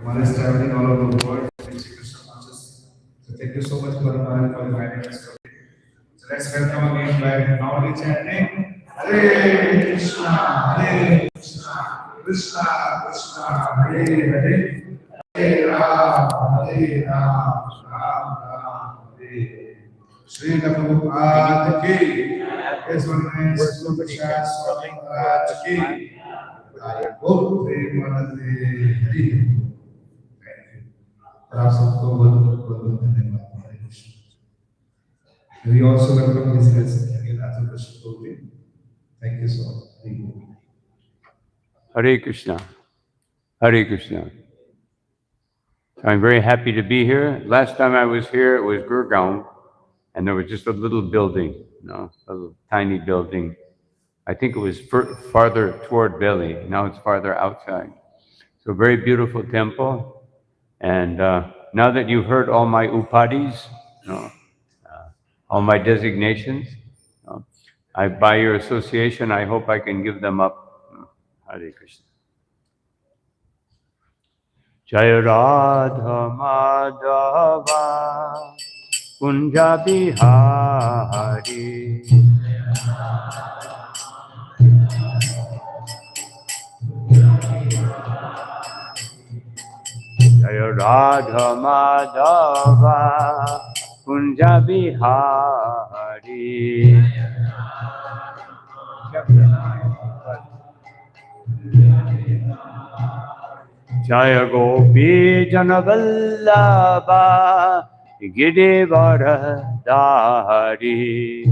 Maharaj is traveling all over the world, preaching Krishna consciousness. So thank you so much, Maharaj, for inviting us today. So let's welcome again by now chanting Hare Krishna, Hare Krishna, Krishna Krishna, Hare Hare, Hare Ram, Hare Ram, Ram Ram, Hare Hare. Shri Prabhupada ki, His Holiness Swami Maharaj ki. बहुत प्रेम मनते हरि आप सबको बहुत बहुत धन्यवाद हरे Krishna. We also welcome his guest again Radha Krishna Gopal. Thank you so much. Hare Krishna. Hare Krishna. I'm very happy to be here. Last time I was here, it was Gurgaon, and there was just a little building, a little tiny building. I think it was farther toward Delhi. Now it's farther outside. So a very beautiful temple. And now that you've heard all my upadhis, all my designations, by your association, I hope I can give them up. Hare Krishna. Jaya Radha Madhava Kunja Bihari Jaya Radha Madhava Kunja Bihari Jaya Gopi Janavallabha Girivara Dari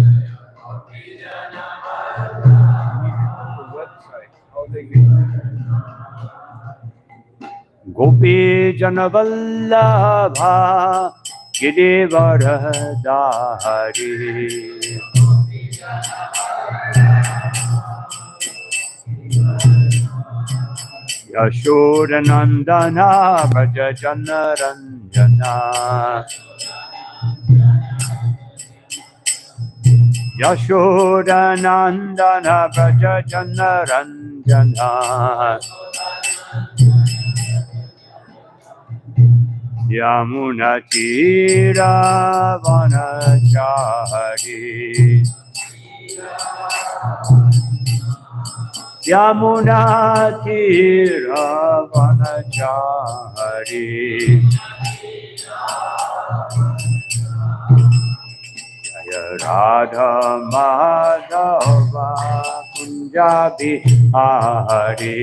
Gopi Janavallabha Girivara Dari Yashodanandana Braja Janaranjana Yashodanandana Braja Janaranjana Yamuna Tira Vanachari Yamuna Tira Vanachari Jaya Radha Madhava Kunja Bihari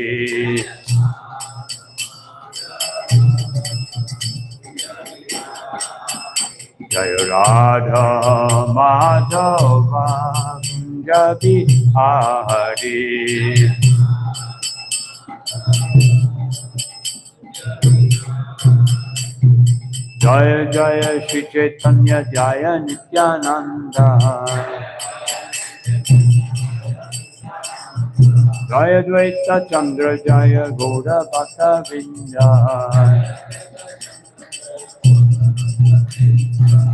Jaya Radha Madhava Kunja Bihari Jaya Jaya Shri Chaitanya Jaya Nityananda Jaya Dvaita Chandra Jaya Gaura Bhakta Vrinda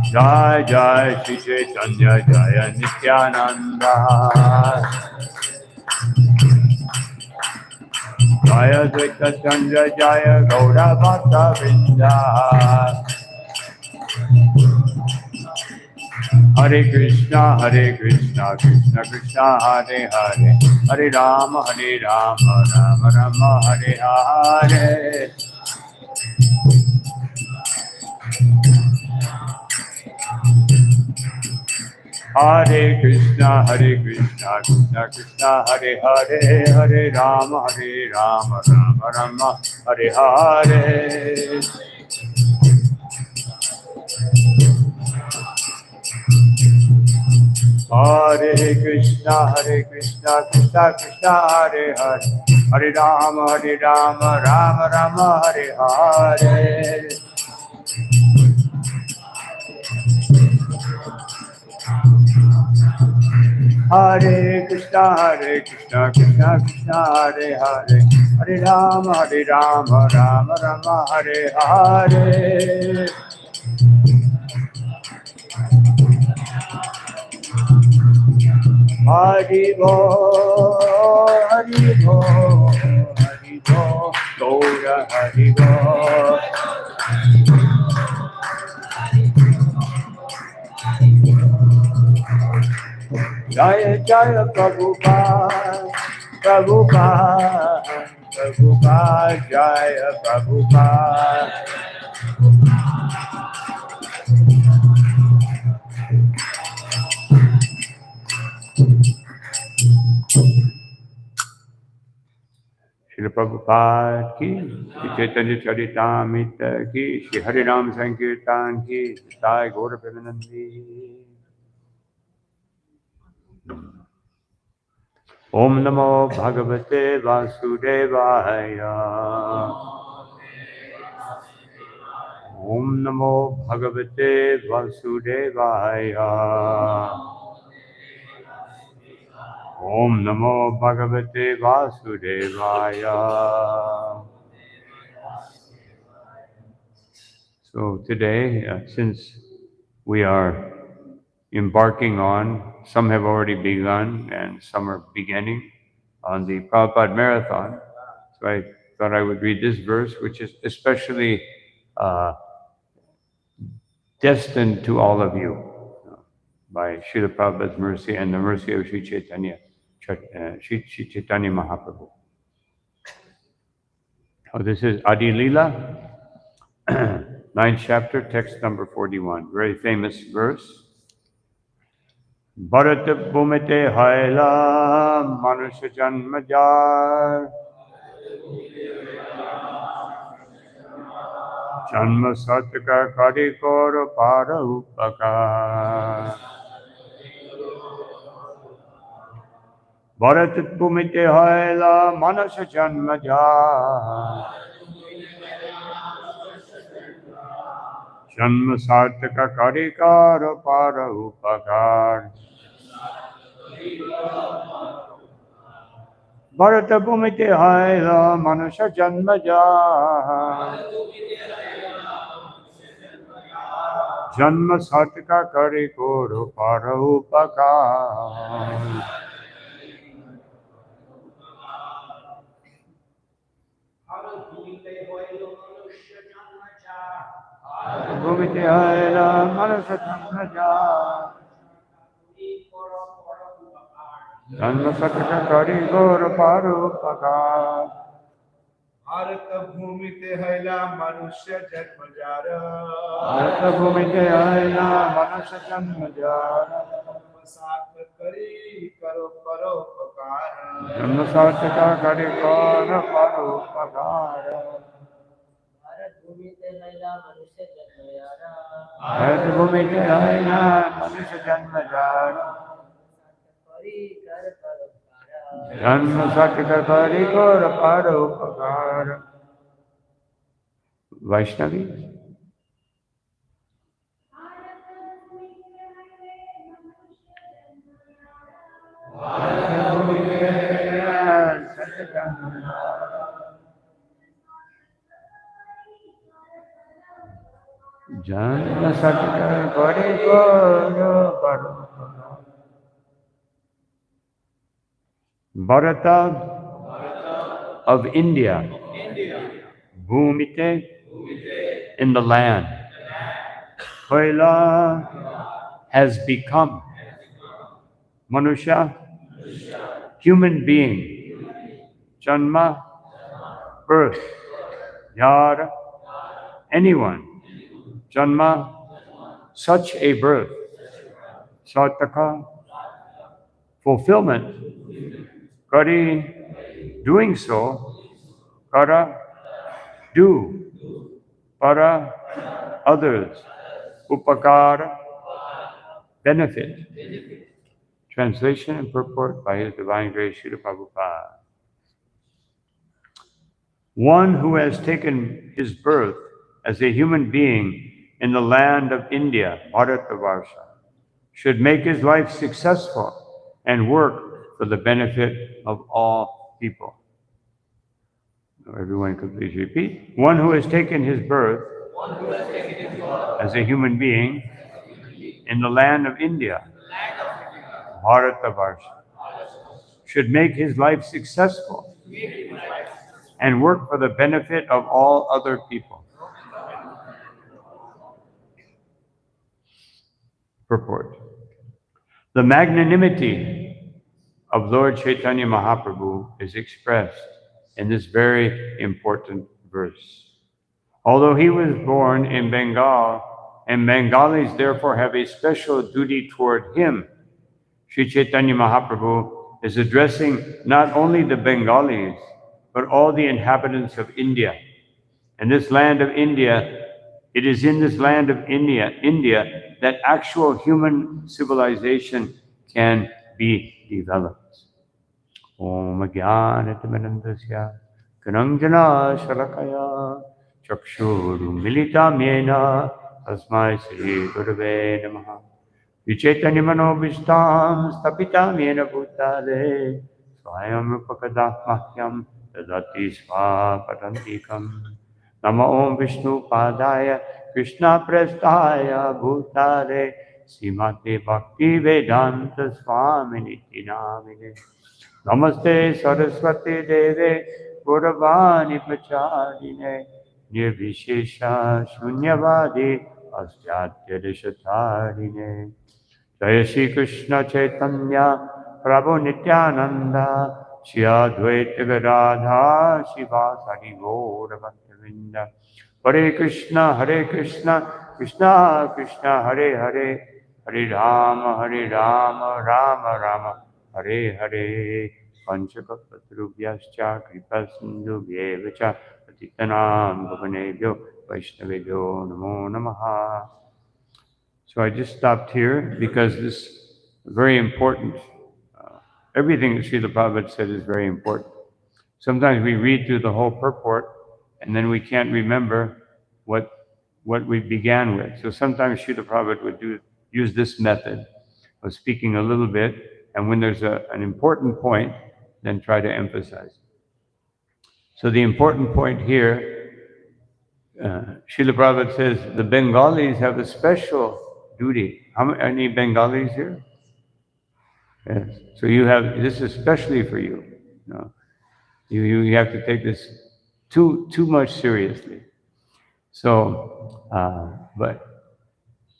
Jai Jai Shri Chaitanya Jaya Nityananda Jaya Dvaita Chandra Jaya Gaura Bhakta Vrinda Hare Krishna Krishna Krishna Hare Hare Hare Rama Rama Rama Hare Hare Hare Krishna Krishna Krishna Hare Hare Hare Rama Rama Rama Hare Hare Hare Krishna Krishna Krishna Hare Hare Hare Rama Rama Rama Hare Hare Hare Krishna Krishna Krishna Hare Hare Hare Rama Rama Rama Hare Hare Hari Bo, Hari Bo, Hari Bo. Gaura Haribo. Jaya Jaya Prabhupada, Prabhupada, Prabhupada, Jaya Prabhupada. Srila Prabhupada ki, Shri Chaitanya Charitamrita ki, Shri Harinam Sankirtan ki, Sai Gaura Premanandi. Om Namo Bhagavate Vasudevaya. Om Namo Bhagavate Vasudevaya. Om Namo Bhagavate Vasudevaya. So today, since we are embarking on, some have already begun and some are beginning on the Prabhupada Marathon, so I thought I would read this verse, which is especially destined to all of you by Srila Prabhupada's mercy and the mercy of Sri Chaitanya, Sri Chaitanya Mahaprabhu. Oh, this is Adi Lila, 9th chapter, text number 41. Very famous verse. Bharat Bhumite Haila Manusya Janmajar Janma Satka Karikor Para Upaka. Bharat Bhumite Haila Manusya Janmajar Janma Satka Karikor Para Upakar. Bharata Bhumite Haila Manusya Janmaja Janma Satka Karikoro Para Upakar. Bhumite Haila Manusya Janmaja Janma Satka Karikoro Para Upakar. Bharat Bhumite Haila Manusya Janmajara. Bharat Bhumite Haila Manusya Janmajara Prasad Kari Karo Paropakara. Janma Satka Karikoro Para Upakar. Bharat Bhumite Haila Manusya Janmayara. Bharat Bhumite Haila Manusya Janmajara Pari Kar Paropkara. Janma Satka Karikoro Para Upakar. Vaishnavi. Janma Satka Karikoro Para Upakar. Bharata of India, Bhumite, in the land. Kaila has become. Manusya, human being. Janma, birth. Yara, anyone. Janma, such a birth. Sataka, fulfillment. Kari, doing so. Kara, do. Para, others. Upakara, benefit. Translation and purport by His Divine Grace Srila Prabhupada. One who has taken his birth as a human being in the land of India, Bharatavarsha, should make his life successful and work for the benefit of all people. Everyone could please repeat. One who has taken his birth as a human being in the land of India, Bharatavarsha, should make his life successful and work for the benefit of all other people. Purport. The magnanimity of Lord Chaitanya Mahaprabhu is expressed in this very important verse. Although he was born in Bengal, and Bengalis therefore have a special duty toward him, Sri Chaitanya Mahaprabhu is addressing not only the Bengalis, but all the inhabitants of India. And this land of India, it is in this land of India, that actual human civilization can be developed. Om Jnanatimandasya Kananjana Shalakaya Chakshuru Militam Yena Tasmai Sri Gurave Namaha Vichaitanya Manobishtam Stapitam Yena Bhutale Swayam Rupakadathmahyam Tadati Swapatantikam Nama Om Vishnu Padaya Krishna Prestaya Bhutale Srimati Bhakti Vedanta Swami Namine Namaste Saraswati Deve Gauravani Pachadine Nirvishesha Shunyavadi Astyatya Deshatarine Jaya Shri Krishna Chaitanya Prabhu Nityananda Shri Advaita Gadadha Shivasari Gaura Bhaktivinda Hare Krishna Krishna Krishna Hare Hare Hare Rama Rama Rama Hare Hare Panchakapatrubhyascha Kripa Sindhubhyevacha Patitanam Bhavanebhyo Vaishnavebhyo Namo Namaha. So I just stopped here because this is very important. Everything that Srila Prabhupada said is very important. Sometimes we read through the whole purport and then we can't remember what we began with. So sometimes Srila Prabhupada would use this method of speaking a little bit, and when there's an important point, then try to emphasize. So the important point here, Srila Prabhupada says the Bengalis have a special duty. How many Bengalis here? Yes. So you have, this is especially for you. You have to take this too much seriously. So, but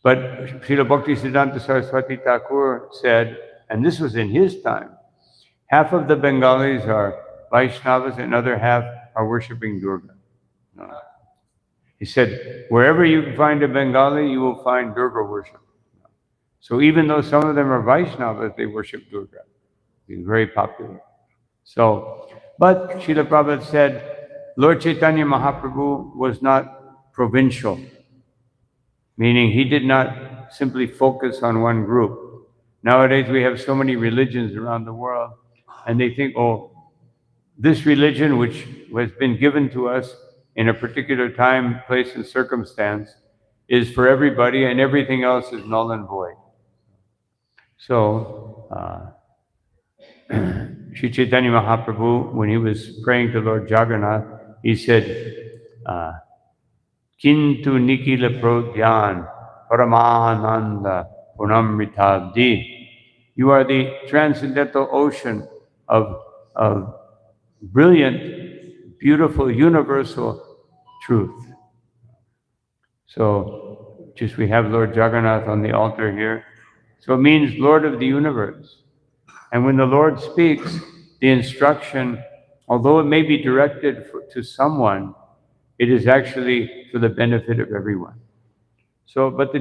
Srila Bhaktisiddhanta Saraswati Thakur said, and this was in his time, half of the Bengalis are Vaishnavas and other half are worshipping Durga. He said, wherever you can find a Bengali, you will find Durga worship. So even though some of them are Vaishnavas, they worship Durga. He's very popular. So, but Srila Prabhupada said, Lord Chaitanya Mahaprabhu was not provincial, meaning he did not simply focus on one group. Nowadays we have so many religions around the world, and they think, oh, this religion which has been given to us in a particular time, place, and circumstance is for everybody, and everything else is null and void. So, Sri Chaitanya Mahaprabhu, when he was praying to Lord Jagannath, he said, Kintu Nikila Prodhyan Paramananda Punamritabdi. You are the transcendental ocean of brilliant, beautiful, universal truth. So, just we have Lord Jagannath on the altar here. So it means Lord of the universe. And when the Lord speaks, the instruction, although it may be directed to someone, it is actually for the benefit of everyone. So, but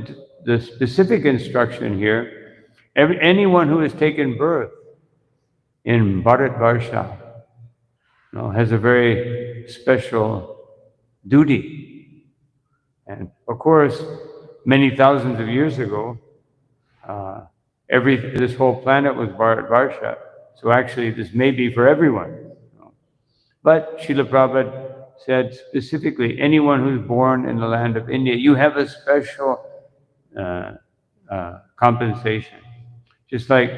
the specific instruction here, anyone who has taken birth in Bharatvarsha, has a very special duty. And of course, many thousands of years ago, this whole planet was Bharatvarsha. So actually, this may be for everyone. But Srila Prabhupada said specifically, anyone who's born in the land of India, you have a special compensation. Just like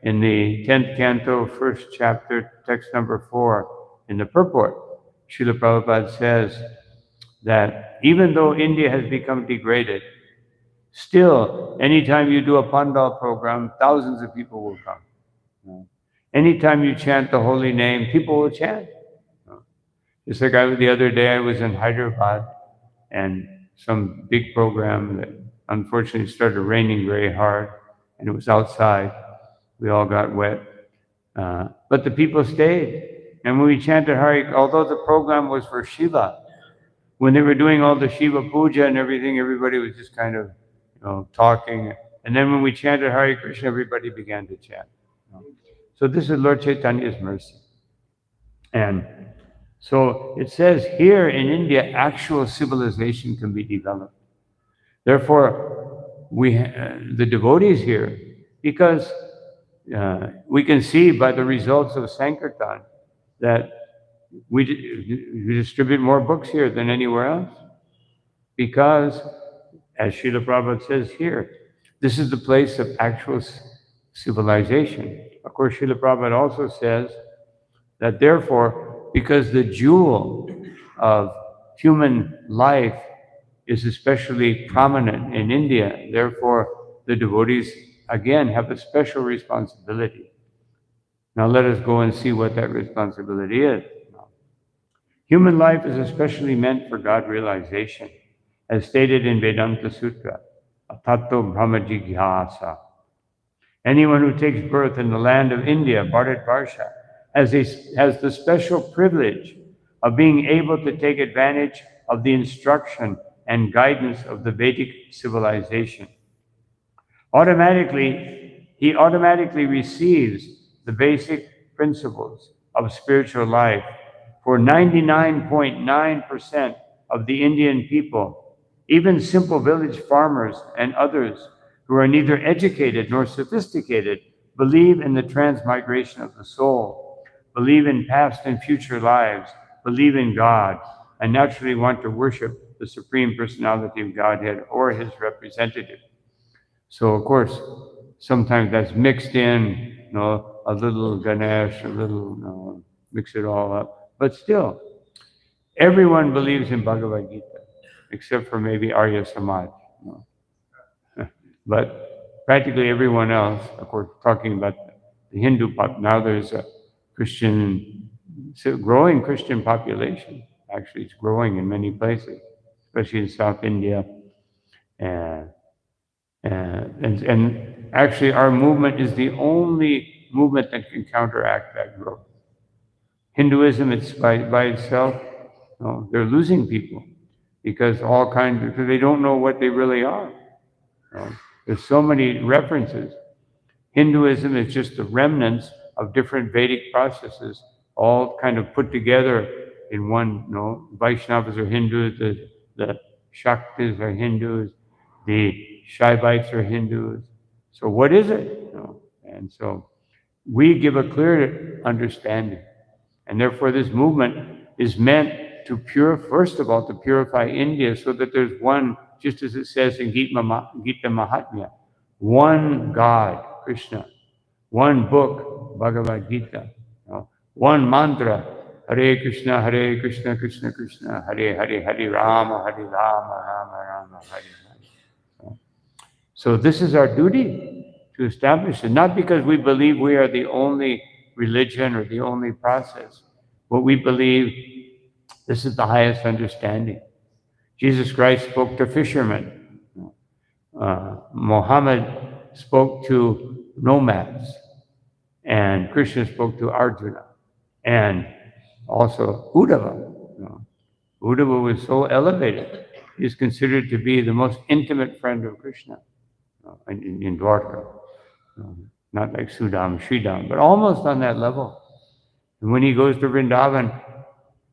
in the 10th canto, 1st chapter, text number 4, in the purport, Srila Prabhupada says that even though India has become degraded, still, anytime you do a Pandal program, thousands of people will come. Anytime you chant the holy name, people will chant. Just like the other day I was in Hyderabad and some big program that unfortunately started raining very hard and it was outside. We all got wet. But the people stayed. And when we chanted Hare, although the program was for Shiva, when they were doing all the Shiva puja and everything, everybody was just kind of, talking. And then when we chanted Hare Krishna, everybody began to chant. So this is Lord Chaitanya's mercy. And so it says here in India, actual civilization can be developed. Therefore, the devotees here, because we can see by the results of Sankirtan that we distribute more books here than anywhere else. Because, as Srila Prabhupada says here, this is the place of actual civilization. Of course, Srila Prabhupada also says that therefore, because the jewel of human life is especially prominent in India, therefore the devotees again have a special responsibility. Now let us go and see what that responsibility is. Human life is especially meant for God realization, as stated in Vedanta Sutra, Atato Brahma Jigyasa. Anyone who takes birth in the land of India, Bharatvarsha, has the special privilege of being able to take advantage of the instruction and guidance of the Vedic civilization. He automatically receives the basic principles of spiritual life for 99.9% of the Indian people, even simple village farmers and others who are neither educated nor sophisticated, believe in the transmigration of the soul, believe in past and future lives, believe in God, and naturally want to worship the Supreme Personality of Godhead or his representative. So, of course, sometimes that's mixed in, a little Ganesh, a little, mix it all up. But still, everyone believes in Bhagavad Gita, except for maybe Arya Samaj. But practically everyone else, of course, talking about the Hindu pop. Now there's a growing Christian population. Actually, it's growing in many places, especially in South India. And actually, our movement is the only movement that can counteract that growth. Hinduism, it's by itself, they're losing people because they don't know what they really are. There's so many references. Hinduism is just the remnants of different Vedic processes, all kind of put together in one. Vaishnavas are Hindus, the Shaktas are Hindus, the Shaivites are Hindus. So what is it? And so we give a clear understanding. And therefore this movement is meant to first of all, to purify India so that there's one, just as it says in Gita Mahatmya, one God, Krishna, one book, Bhagavad Gita, one mantra, Hare Krishna, Krishna Krishna, Hare Hare, Hare Rama, Rama Rama, Hare Hare. So this is our duty to establish it, not because we believe we are the only religion or the only process, but we believe this is the highest understanding. Jesus Christ spoke to fishermen. Muhammad spoke to nomads. And Krishna spoke to Arjuna. And also Uddhava. Uddhava was so elevated. He's considered to be the most intimate friend of Krishna in Dwarka. Not like Sudam, Sridam, but almost on that level. And when he goes to Vrindavan,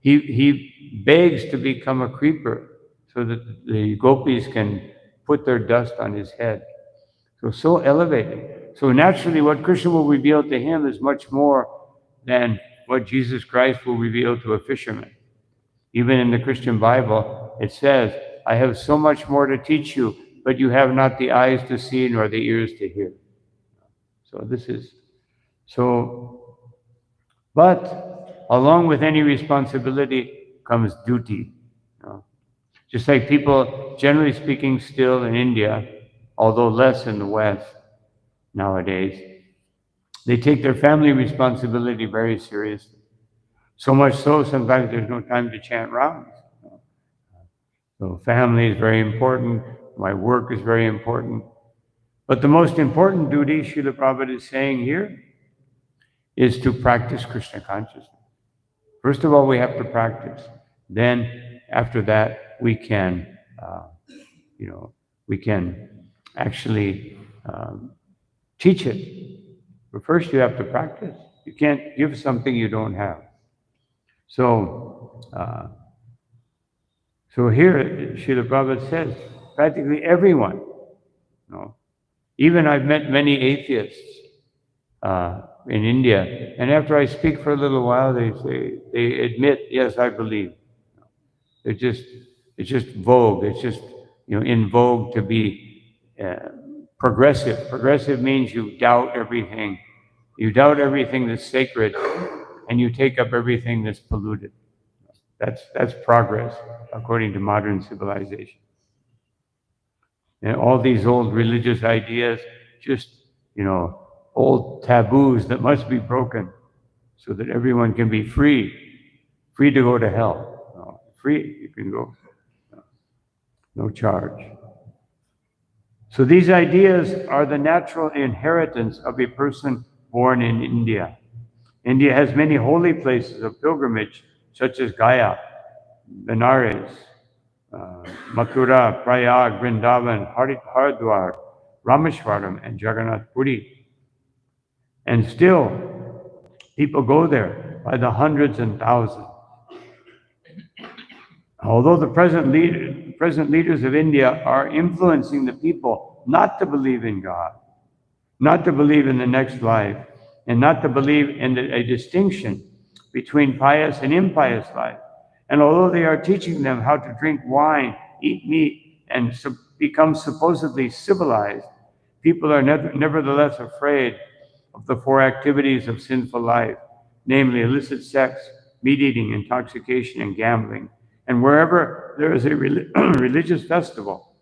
he begs to become a creeper so that the gopis can put their dust on his head. So elevated. So naturally what Krishna will reveal to him is much more than what Jesus Christ will reveal to a fisherman. Even in the Christian Bible, it says, I have so much more to teach you, but you have not the eyes to see nor the ears to hear. But along with any responsibility comes duty. Just like people, generally speaking, still in India, although less in the West nowadays, they take their family responsibility very seriously. So much so, sometimes there's no time to chant rounds. So family is very important. My work is very important. But the most important duty, Srila Prabhupada is saying here, is to practice Krishna consciousness. First of all, we have to practice. Then, after that, we can, we can actually teach it. But first, you have to practice. You can't give something you don't have. So, here, Srila Prabhupada says, practically everyone, even I've met many atheists in India, and after I speak for a little while, they admit, yes, I believe. It's just vogue. It's just in vogue to be progressive. Progressive means you doubt everything. You doubt everything that's sacred, and you take up everything that's polluted. That's progress according to modern civilization. And all these old religious ideas, just old taboos that must be broken so that everyone can be free to go to hell. Free, you can go, no charge. So these ideas are the natural inheritance of a person born in India. India has many holy places of pilgrimage, such as Gaya, Benares, Mathura, Prayag, Vrindavan, Haridwar, Rameshwaram, and Jagannath Puri. And still, people go there by the hundreds and thousands. Although the present leaders of India are influencing the people not to believe in God, not to believe in the next life, and not to believe in a distinction between pious and impious life. And although they are teaching them how to drink wine, eat meat, and become supposedly civilized, people are nevertheless afraid of the four activities of sinful life, namely illicit sex, meat eating, intoxication, and gambling. And wherever there is a religious festival,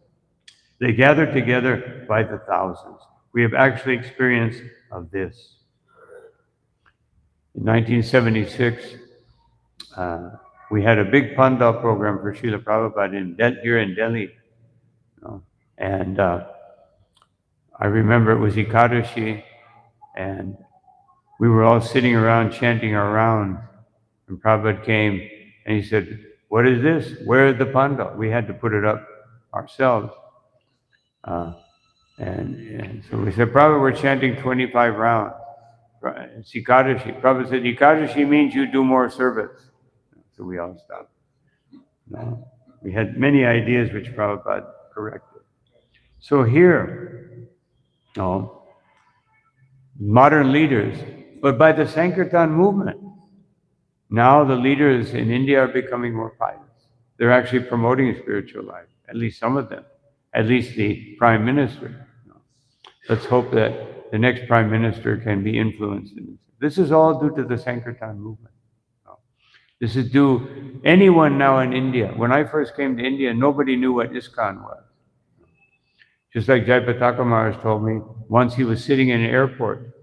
they gather together by the thousands. We have actually experienced of this. In 1976, we had a big Pandal program for Srila Prabhupada here in Delhi. And I remember it was Ekadashi, and we were all sitting around chanting our rounds. And Prabhupada came and he said, "What is this? Where is the Pandal?" We had to put it up ourselves. And so we said, "Prabhupada, we're chanting 25 rounds. It's Ekadashi." Prabhupada said, "Ekadashi means you do more service." So we all stopped. We had many ideas which Prabhupada corrected. So here, modern leaders, but by the Sankirtan movement, now the leaders in India are becoming more pious. They're actually promoting spiritual life, at least some of them, at least the Prime Minister. Let's hope that the next Prime Minister can be influenced in this. This is all due to the Sankirtan movement. This is due, anyone now in India, when I first came to India, nobody knew what ISKCON was. Just like Jayapataka Maharaj told me, once he was sitting in an airport,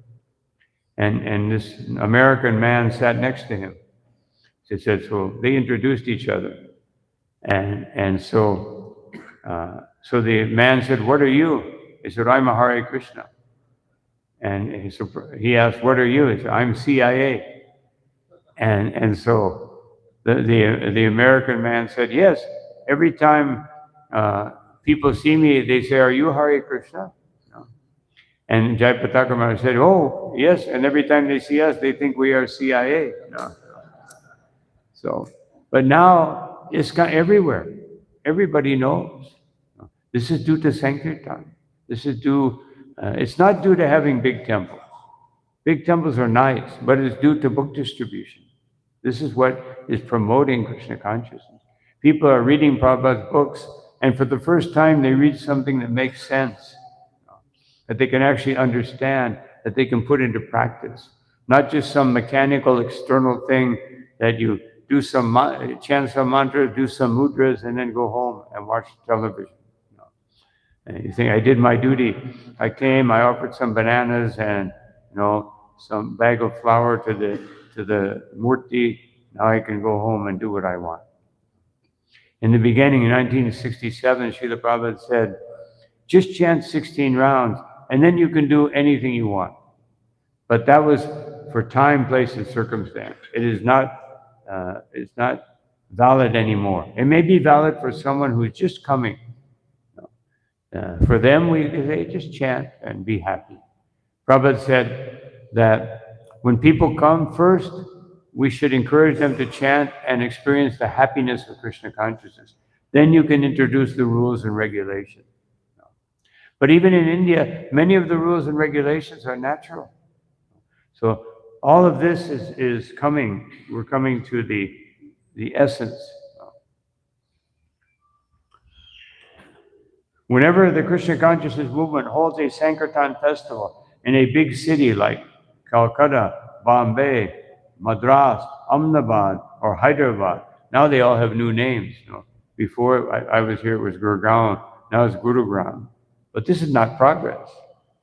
and this American man sat next to him. He said, so they introduced each other. And so the man said, "What are you?" He said, "I'm a Hare Krishna." And he asked, "What are you?" He said, "I'm CIA." And so the American man said, "Yes, every time people see me, they say, 'Are you Hare Krishna?'" And Jayapataka Maharaj said, "Oh, yes, and every time they see us, they think we are CIA." So, but now it's got everywhere. Everybody knows. This is due to Sankirtan. This is due, it's not due to having big temples. Big temples are nice, but it's due to book distribution. This is what is promoting Krishna consciousness. People are reading Prabhupada's books, and for the first time, they read something that makes sense, that they can actually understand, that they can put into practice. Not just some mechanical external thing that you do chant some mantras, do some mudras, and then go home and watch television. And you think, I did my duty. I came, I offered some bananas and some bag of flour to the murti, Now I can go home and do what I want. In the beginning, in 1967, Srila Prabhupada said, just chant 16 rounds, and then you can do anything you want. But that was for time, place, and circumstance. It's not valid anymore. It may be valid for someone who's just coming. For them, they just chant and be happy. Prabhupada said that when people come first, we should encourage them to chant and experience the happiness of Krishna consciousness. Then you can introduce the rules and regulations. But even in India, many of the rules and regulations are natural. So all of this is coming. We're coming to the essence. Whenever the Krishna consciousness movement holds a Sankirtan festival in a big city like Calcutta, Bombay, Madras, Ahmedabad, or Hyderabad, now they all have new names. Before I was here, it was Gurgaon. Now it's Gurugram. But this is not progress.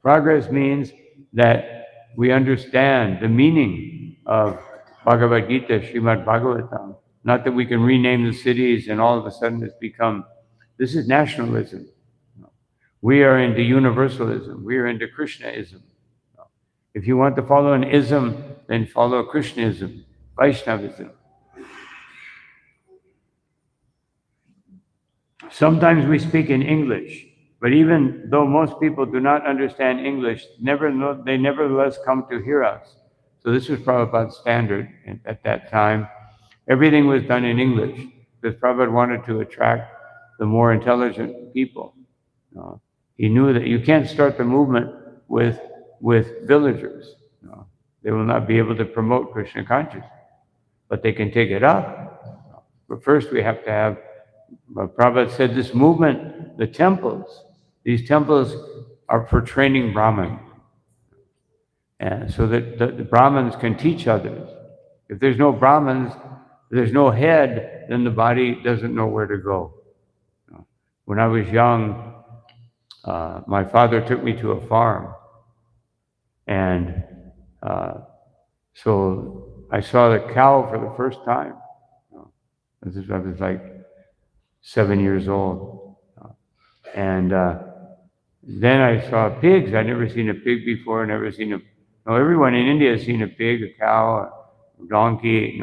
Progress means that we understand the meaning of Bhagavad Gita, Srimad Bhagavatam. Not that we can rename the cities and all of a sudden it's become, this is nationalism. We are into universalism. We are into Krishnaism. If you want to follow an ism, then follow Krishnaism, Vaishnavism. Sometimes we speak in English, but even though most people do not understand English, they nevertheless come to hear us. So this was Prabhupada's standard at that time. Everything was done in English because Prabhupada wanted to attract the more intelligent people. He knew that you can't start the movement with villagers. They will not be able to promote Krishna consciousness, but they can take it up. But first we have to have, Prabhupada said this movement, the temples, these temples are for training Brahmins. And so that the Brahmins can teach others. If there's no Brahmins, there's no head, then the body doesn't know where to go. When I was young, my father took me to a farm. And so I saw the cow for the first time. I was like 7 years old. And then I saw pigs. I'd never seen a pig before, everyone in India has seen a pig, a cow, a donkey,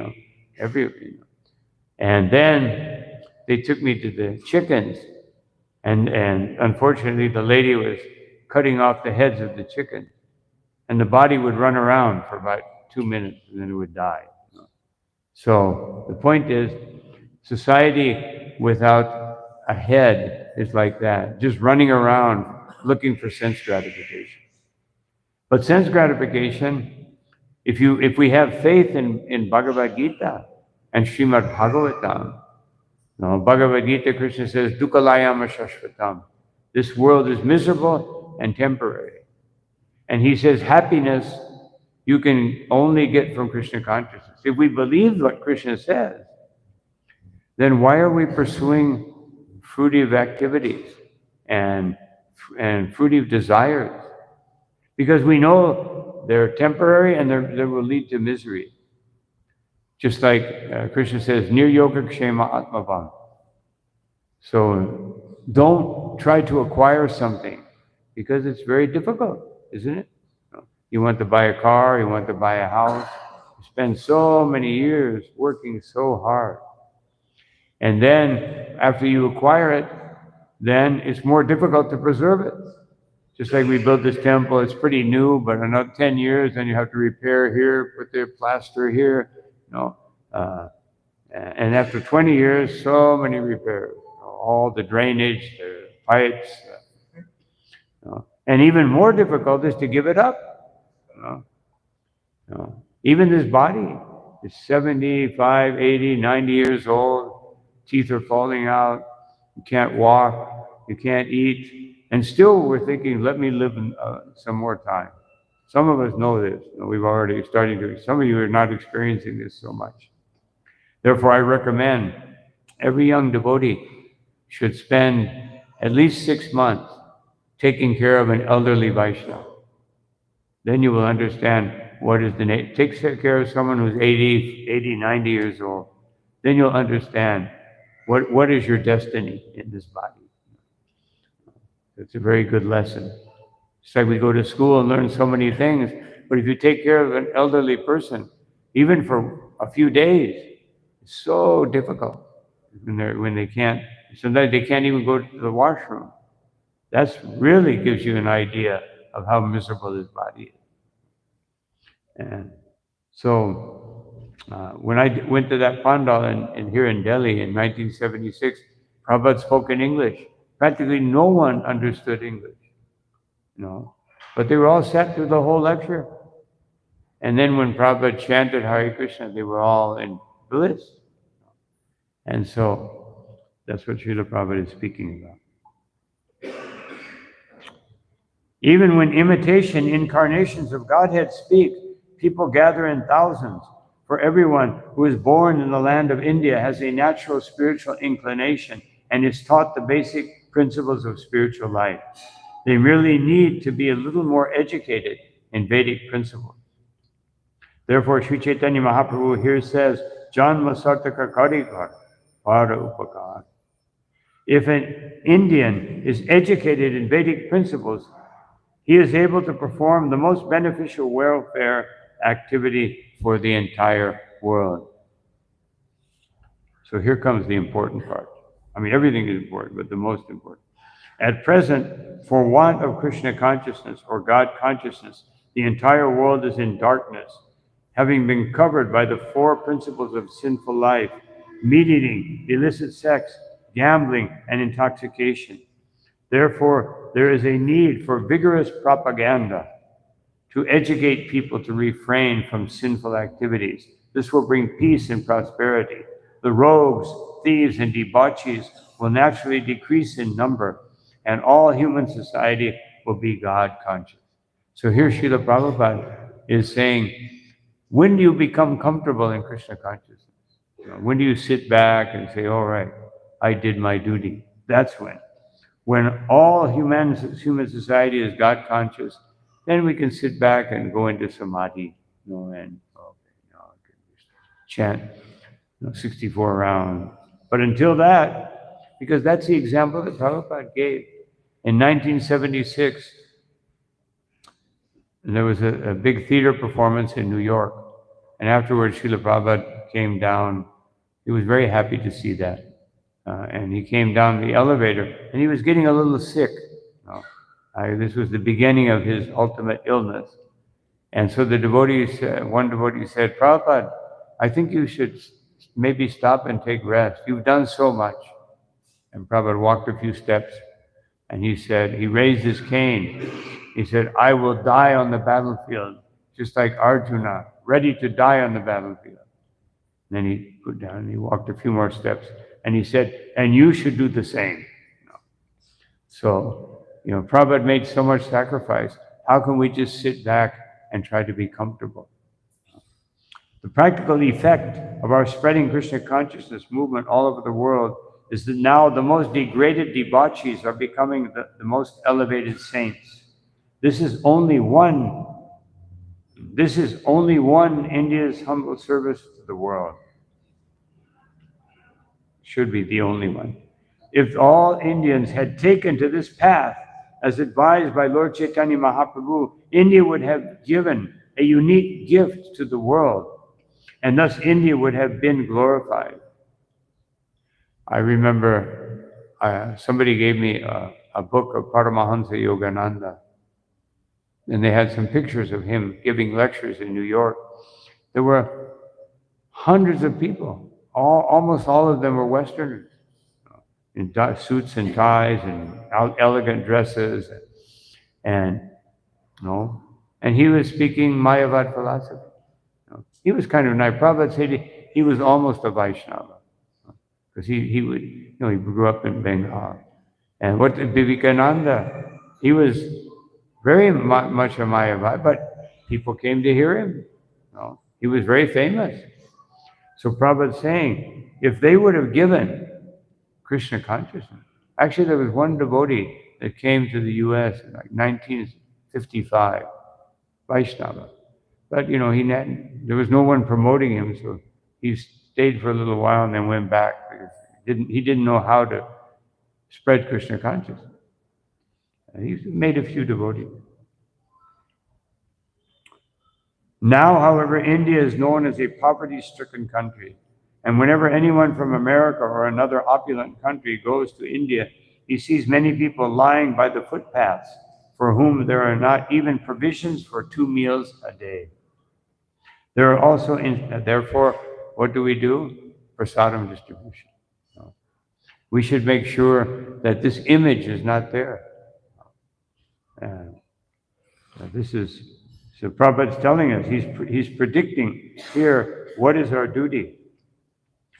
And then they took me to the chickens. And unfortunately, the lady was cutting off the heads of the chickens. And the body would run around for about 2 minutes and then it would die. So the point is, society without a head is like that, just running around looking for sense gratification. But sense gratification, if we have faith in Bhagavad Gita and Srimad Bhagavatam, Bhagavad Gita, Krishna says, Dukkalayam Shashvatam. This world is miserable and temporary. And he says, happiness you can only get from Krishna consciousness. If we believe what Krishna says, then why are we pursuing fruitive activities and fruitive desires? Because we know they're temporary and they will lead to misery. Just like Krishna says, Nir Yoga Kshema Atmavam. So don't try to acquire something because it's very difficult, isn't it? You want to buy a car, you want to buy a house, you spend so many years working so hard. And then after you acquire it, then it's more difficult to preserve it. Just like we built this temple, it's pretty new, but another 10 years, then you have to repair here, put the plaster here, and after 20 years, so many repairs, all the drainage, the pipes, and even more difficult is to give it up. Even this body is 75, 80, 90 years old, teeth are falling out, you can't walk, you can't eat, and still we're thinking, let me live some more time. Some of us know this. We've already started to, some of you are not experiencing this so much. Therefore, I recommend every young devotee should spend at least 6 months taking care of an elderly Vaishnava. Then you will understand what is the nature. Take care of someone who's 80, 90 years old. Then you'll understand what is your destiny in this body. It's a very good lesson. It's like we go to school and learn so many things, but if you take care of an elderly person, even for a few days, it's so difficult when they can't. Sometimes they can't even go to the washroom. That's really gives you an idea of how miserable this body is. And so when I went to that pandal in here in Delhi in 1976, Prabhupada spoke in English. Practically no one understood English, but they were all sat through the whole lecture. And then when Prabhupada chanted Hare Krishna, they were all in bliss. And so that's what Srila Prabhupada is speaking about. Even when imitation incarnations of Godhead speak, people gather in thousands. For everyone who is born in the land of India has a natural spiritual inclination and is taught the basic principles of spiritual life. They merely need to be a little more educated in Vedic principles. Therefore, Sri Chaitanya Mahaprabhu here says, Janma Sartaka Karikar, Para Upakar. If an Indian is educated in Vedic principles, he is able to perform the most beneficial welfare activity for the entire world. So here comes the important part. I mean, everything is important, but the most important. At present, for want of Krishna consciousness or God consciousness, the entire world is in darkness, having been covered by the four principles of sinful life: meat eating, illicit sex, gambling, and intoxication. Therefore, there is a need for vigorous propaganda to educate people to refrain from sinful activities. This will bring peace and prosperity. The rogues, thieves, and debauchees will naturally decrease in number, and all human society will be God conscious. So here Srila Prabhupada is saying, when do you become comfortable in Krishna consciousness? When do you sit back and say, all right, I did my duty? That's when. When all human society is God conscious, then we can sit back and go into samadhi, and chant 64 rounds. But until that, because that's the example that Prabhupada gave. In 1976, there was a big theater performance in New York. And afterwards, Srila Prabhupada came down. He was very happy to see that. And he came down the elevator, and he was getting a little sick. This was the beginning of his ultimate illness. And so the devotees, one devotee said, Prabhupada, I think you should maybe stop and take rest. You've done so much. And Prabhupada walked a few steps, and he said, he raised his cane. He said, I will die on the battlefield, just like Arjuna, ready to die on the battlefield. And then he put down, and he walked a few more steps, and he said, and you should do the same. So, Prabhupada made so much sacrifice. How can we just sit back and try to be comfortable? The practical effect of our spreading Krishna consciousness movement all over the world is that now the most degraded debauchees are becoming the most elevated saints. This is only one India's humble service to the world. Should be the only one. If all Indians had taken to this path, as advised by Lord Chaitanya Mahaprabhu, India would have given a unique gift to the world, and thus India would have been glorified. I remember somebody gave me a book of Paramahansa Yogananda, and they had some pictures of him giving lectures in New York. There were hundreds of people. Almost all of them were Westerners, in suits and ties and elegant dresses, and he was speaking Mayavad philosophy. He was kind of nice. Prabhupada said he was almost a Vaishnava, because he grew up in Bengal. And what Vivekananda, he was very much a Mayavad, but people came to hear him. He was very famous. So Prabhupada's saying, if they would have given Krishna consciousness, actually there was one devotee that came to the U.S. in like 1955, Vaishnava, But there was no one promoting him, so he stayed for a little while and then went back. He didn't know how to spread Krishna consciousness. And he made a few devotees. Now, however, India is known as a poverty-stricken country. And whenever anyone from America or another opulent country goes to India, he sees many people lying by the footpaths for whom there are not even provisions for 2 meals a day. There are also, therefore, what do? Prasadam distribution. We should make sure that this image is not there. So Prabhupada's telling us, he's predicting here, what is our duty?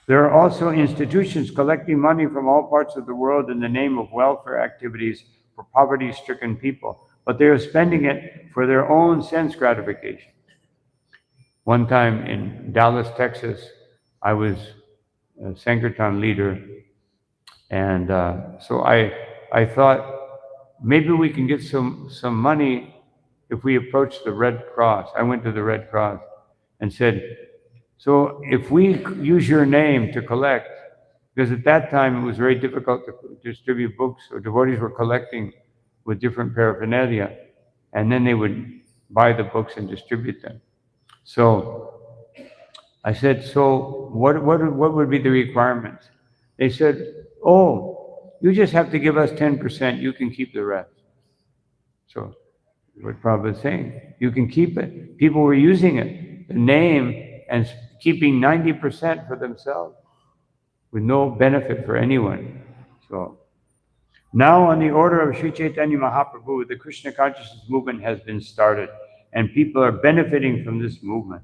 There are also institutions collecting money from all parts of the world in the name of welfare activities for poverty-stricken people, but they are spending it for their own sense gratification. One time in Dallas, Texas, I was a Sankirtan leader, and so I thought maybe we can get some money if we approach the Red Cross. I went to the Red Cross and said, so if we use your name to collect, because at that time it was very difficult to distribute books, so devotees were collecting with different paraphernalia, and then they would buy the books and distribute them. So I said, so what would be the requirements? They said, oh, you just have to give us 10%, you can keep the rest. So what Prabhupada is saying, you can keep it. People were using it, the name, and keeping 90% for themselves with no benefit for anyone. So now on the order of Sri Chaitanya Mahaprabhu, the Krishna consciousness movement has been started and people are benefiting from this movement.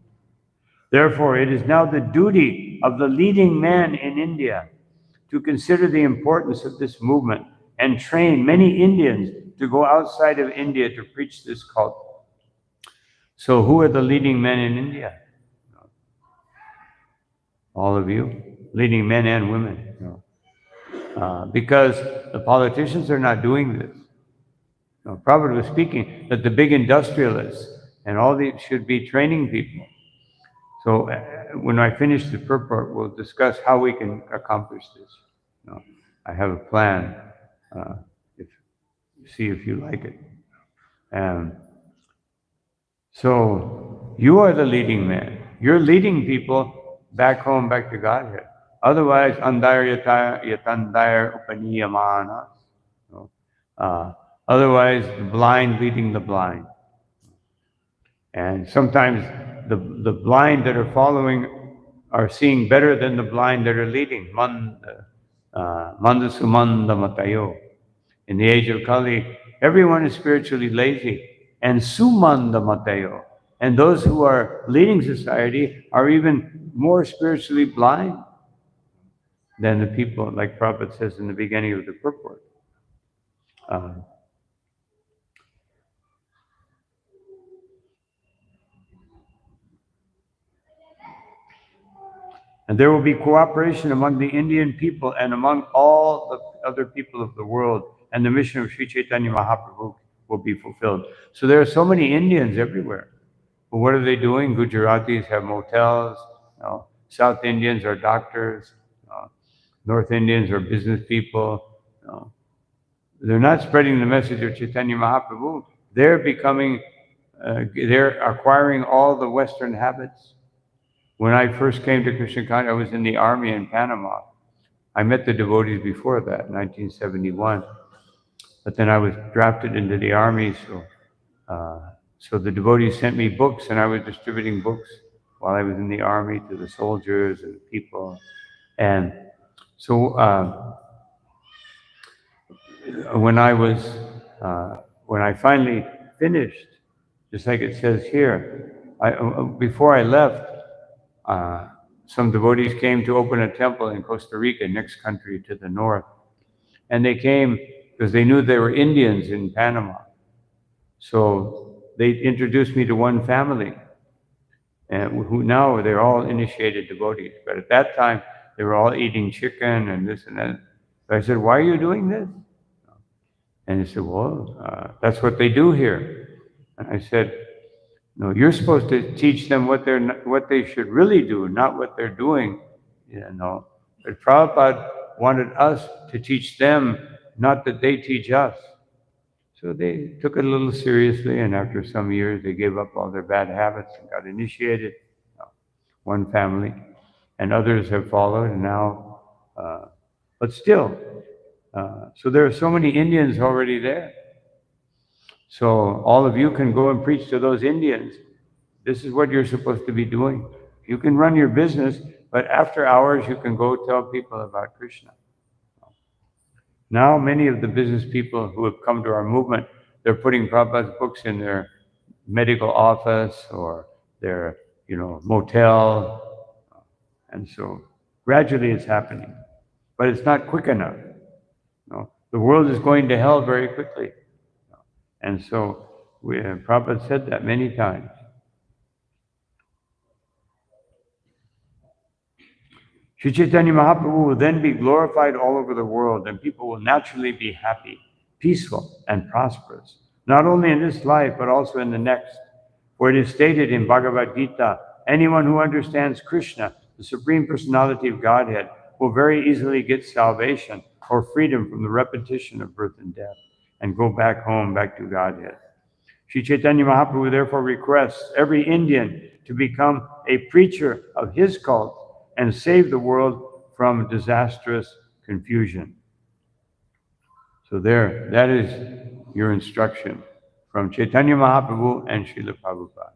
Therefore, it is now the duty of the leading man in India to consider the importance of this movement and train many Indians to go outside of India to preach this cult. So who are the leading men in India? All of you, leading men and women. Because the politicians are not doing this. Prabhupada was speaking that the big industrialists and all these should be training people. So when I finish the purport, we'll discuss how we can accomplish this. I have a plan. See if you like it. So you are the leading man. You're leading people back home, back to Godhead. Otherwise, andayar yatandayar upaniyamana. Otherwise, the blind leading the blind. And sometimes the blind that are following are seeing better than the blind that are leading. Manda sumanda matayo. In the age of Kali, everyone is spiritually lazy. And sumanda matayo. And those who are leading society are even more spiritually blind than the people, like Prabhupada says in the beginning of the purport. And there will be cooperation among the Indian people and among all the other people of the world, and the mission of Sri Chaitanya Mahaprabhu will be fulfilled. So there are so many Indians everywhere. But what are they doing? Gujaratis have motels. South Indians are doctors. North Indians are business people. They're not spreading the message of Chaitanya Mahaprabhu. They're acquiring all the Western habits. When I first came to Krishna consciousness, I was in the army in Panama. I met the devotees before that, 1971. But then I was drafted into the army, so the devotees sent me books, and I was distributing books while I was in the army to the soldiers and the people. And so when I finally finished, just like it says here, before I left, some devotees came to open a temple in Costa Rica, next country to the north. And they came because they knew there were Indians in Panama. So they introduced me to one family, and who now they're all initiated devotees. But at that time, they were all eating chicken and this and that. So I said, why are you doing this? And he said, well, that's what they do here. And I said, No, you're supposed to teach them what they should really do, not what they're doing. But Prabhupada wanted us to teach them, not that they teach us. So they took it a little seriously, and after some years, they gave up all their bad habits and got initiated. One family, and others have followed, and now, but still, so there are so many Indians already there. So all of you can go and preach to those Indians. This is what you're supposed to be doing. You can run your business, but after hours, you can go tell people about Krishna. Now, many of the business people who have come to our movement, they're putting Prabhupada's books in their medical office or their, motel. And so gradually it's happening, but it's not quick enough. The world is going to hell very quickly. And so Prabhupada said that many times. Sri Chaitanya Mahaprabhu will then be glorified all over the world, and people will naturally be happy, peaceful, and prosperous, not only in this life, but also in the next. For it is stated in Bhagavad Gita, anyone who understands Krishna, the Supreme Personality of Godhead, will very easily get salvation or freedom from the repetition of birth and death, and go back home, back to Godhead. Sri Chaitanya Mahaprabhu therefore requests every Indian to become a preacher of his cult and save the world from disastrous confusion. So that is your instruction from Chaitanya Mahaprabhu and Srila Prabhupada.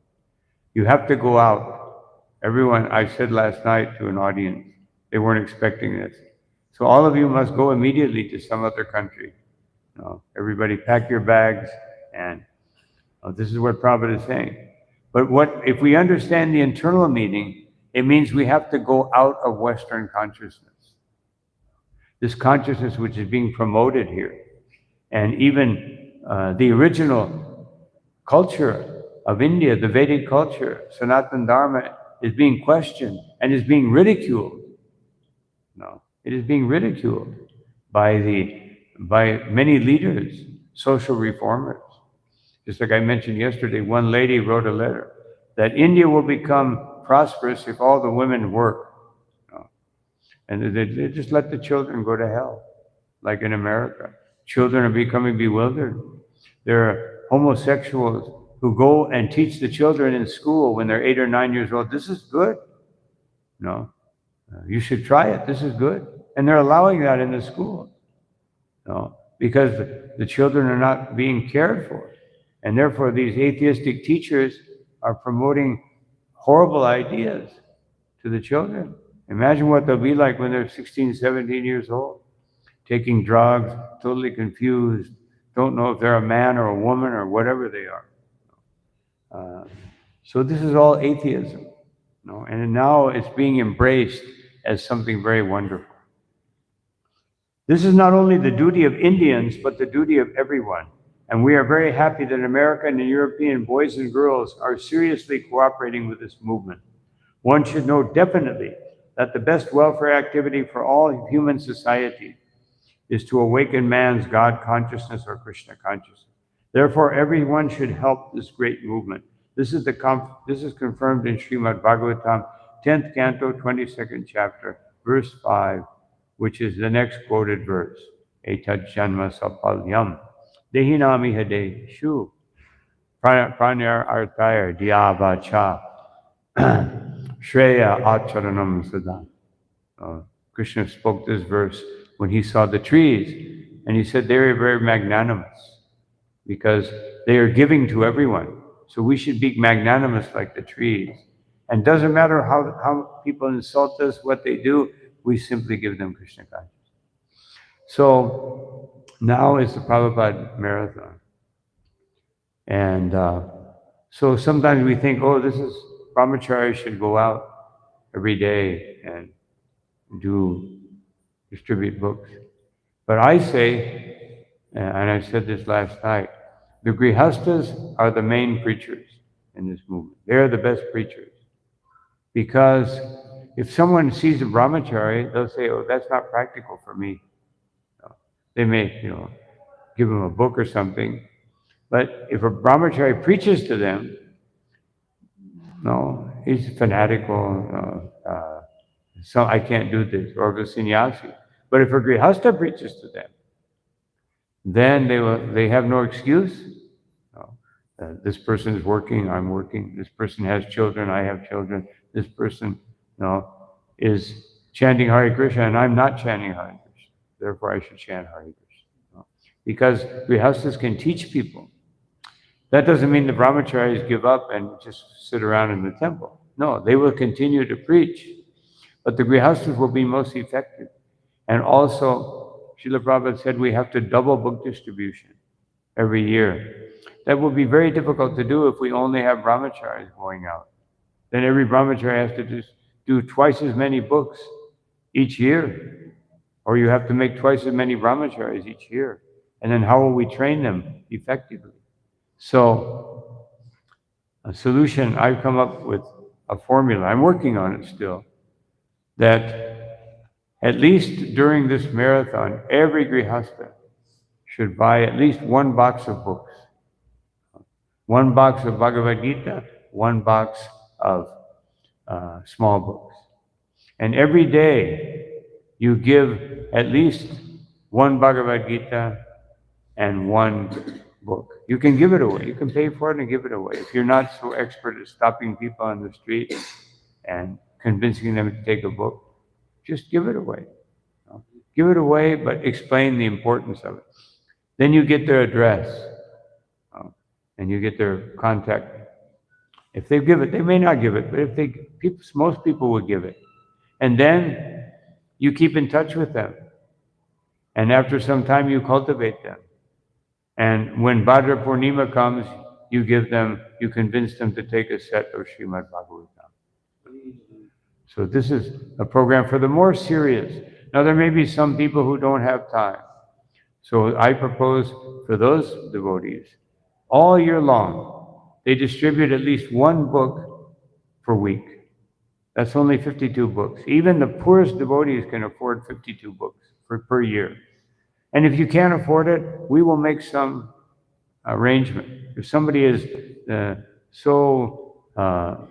You have to go out. Everyone, I said last night to an audience, they weren't expecting this. So all of you must go immediately to some other country. Everybody pack your bags, and this is what Prabhupada is saying. But if we understand the internal meaning, it means we have to go out of Western consciousness. This consciousness which is being promoted here. And even the original culture of India, the Vedic culture, Sanatana Dharma, is being questioned and is being ridiculed. It is being ridiculed by many leaders, social reformers. Just like I mentioned yesterday, one lady wrote a letter that India will become prosperous if all the women work. And they just let the children go to hell, like in America. Children are becoming bewildered. There are homosexuals who go and teach the children in school when they're 8 or 9 years old. This is good. You should try it. This is good. And they're allowing that in the school. Because the children are not being cared for. And therefore, these atheistic teachers are promoting horrible ideas to the children. Imagine what they'll be like when they're 16, 17 years old, taking drugs, totally confused, don't know if they're a man or a woman or whatever they are. So this is all atheism, and now it's being embraced as something very wonderful. This is not only the duty of Indians, but the duty of everyone. And we are very happy that American and European boys and girls are seriously cooperating with this movement. One should know definitely that the best welfare activity for all human society is to awaken man's God consciousness or Krishna consciousness. Therefore, everyone should help this great movement. This is confirmed in Srimad Bhagavatam, 10th canto, 22nd chapter, verse 5, which is the next quoted verse. Etad janma sapalyam dehinami hade shu pranyar artaya dyavacha shreya acharanam sada. Krishna spoke this verse when he saw the trees, and he said they are very magnanimous because they are giving to everyone. So we should be magnanimous like the trees. And doesn't matter how people insult us, what they do, we simply give them Krishna consciousness. So now is the Prabhupada Marathon. And so sometimes we think, this is, brahmacharis should go out every day and distribute books. But I say, and I said this last night, the grihastas are the main preachers in this movement. They're the best preachers. Because if someone sees a brahmachari, they'll say, that's not practical for me. They may, give them a book or something. But if a brahmachari preaches to them, No, he's fanatical. So I can't do this, or if a sannyasi. But if a grihastha preaches to them, then they have no excuse. No. This person is working, I'm working. This person has children, I have children. This person, is chanting Hare Krishna, and I'm not chanting Hare Krishna. Therefore, I should chant Hare Krishna. No. Because grihasthas can teach people. That doesn't mean the brahmacharis give up and just sit around in the temple. No, they will continue to preach. But the grihasthas will be most effective. And also, Srila Prabhupada said we have to double book distribution every year. That will be very difficult to do if we only have brahmacharis going out. Then every brahmachari has to do twice as many books each year. Or you have to make twice as many brahmacharis each year. And then how will we train them effectively? So, a solution, I've come up with a formula, I'm working on it still, that at least during this marathon, every grihastha should buy at least one box of books. One box of Bhagavad Gita, one box of small books. And every day you give at least one Bhagavad Gita and one book. You can give it away. You can pay for it and give it away. If you're not so expert at stopping people on the street and convincing them to take a book, just give it away. Give it away, but explain the importance of it. Then you get their address and you get their contact. If they give it, they may not give it, but most people will give it. And then you keep in touch with them. And after some time, you cultivate them. And when Bhadra Purnima comes, you convince them to take a set of Srimad Bhagavatam. So this is a program for the more serious. Now there may be some people who don't have time. So I propose for those devotees, all year long, they distribute at least one book per week. That's only 52 books. Even the poorest devotees can afford 52 books per year. And if you can't afford it, we will make some arrangement. If somebody is so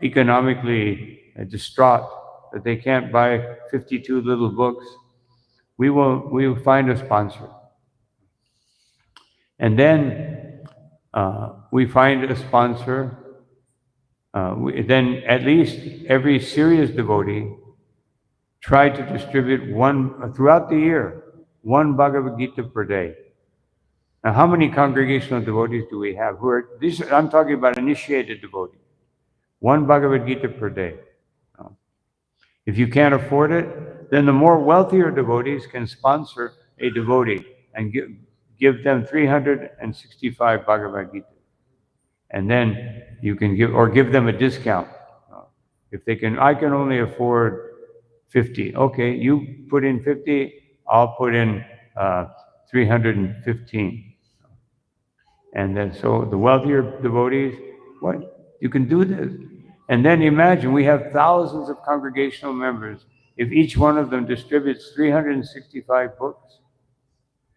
economically distraught that they can't buy 52 little books, we will find a sponsor. And then we find a sponsor. Then at least every serious devotee try to distribute throughout the year, one Bhagavad Gita per day. Now, how many congregational devotees do we have? I'm talking about initiated devotees. One Bhagavad Gita per day. If you can't afford it, then the more wealthier devotees can sponsor a devotee and give them 365 Bhagavad Gita. And then you can give them a discount. If they can, I can only afford 50. Okay, you put in 50, I'll put in 315. And then so the wealthier devotees, you can do this. And then imagine we have thousands of congregational members. If each one of them distributes 365 books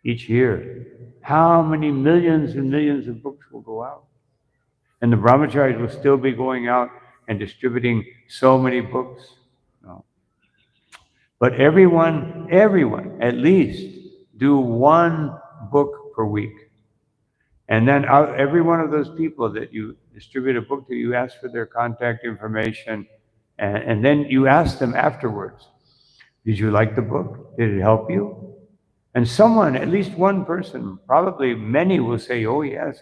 each year, how many millions and millions of books will go out? And the brahmacharis will still be going out and distributing so many books. No. But everyone, at least do one book per week. And then every one of those people that you distribute a book to, you ask for their contact information, and then you ask them afterwards, did you like the book? Did it help you? And someone, at least one person, probably many will say, oh yes.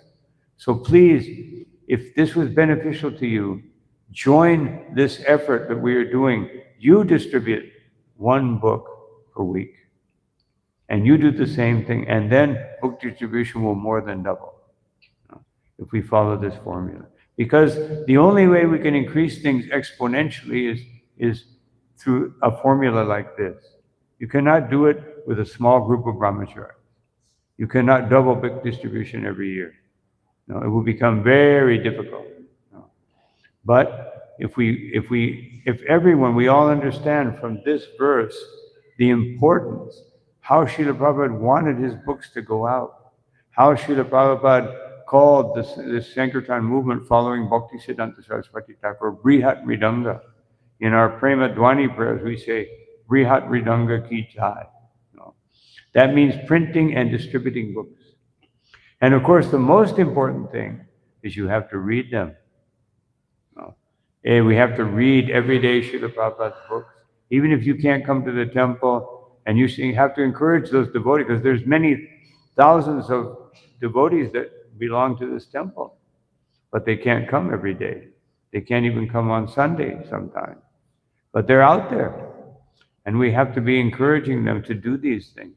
So please, if this was beneficial to you, join this effort that we are doing. You distribute one book per week. And you do the same thing, and then book distribution will more than double if we follow this formula. Because the only way we can increase things exponentially is through a formula like this. You cannot do it with a small group of brahmacharis. You cannot double book distribution every year. No, it will become very difficult. No. But if everyone, we all understand from this verse the importance, how Srila Prabhupada wanted his books to go out, how Srila Prabhupada called this Sankirtan movement following Bhaktisiddhanta Saraswati Thakur Brihat Mridanga. In our Prema Dwani prayers, we say, Brihat Mridanga ki jai. That means printing and distributing books. And of course, the most important thing is you have to read them. We have to read every day Srila Prabhupada's books. Even if you can't come to the temple, and you have to encourage those devotees, because there's many thousands of devotees that belong to this temple, but they can't come every day. They can't even come on Sunday sometimes. But they're out there. And we have to be encouraging them to do these things.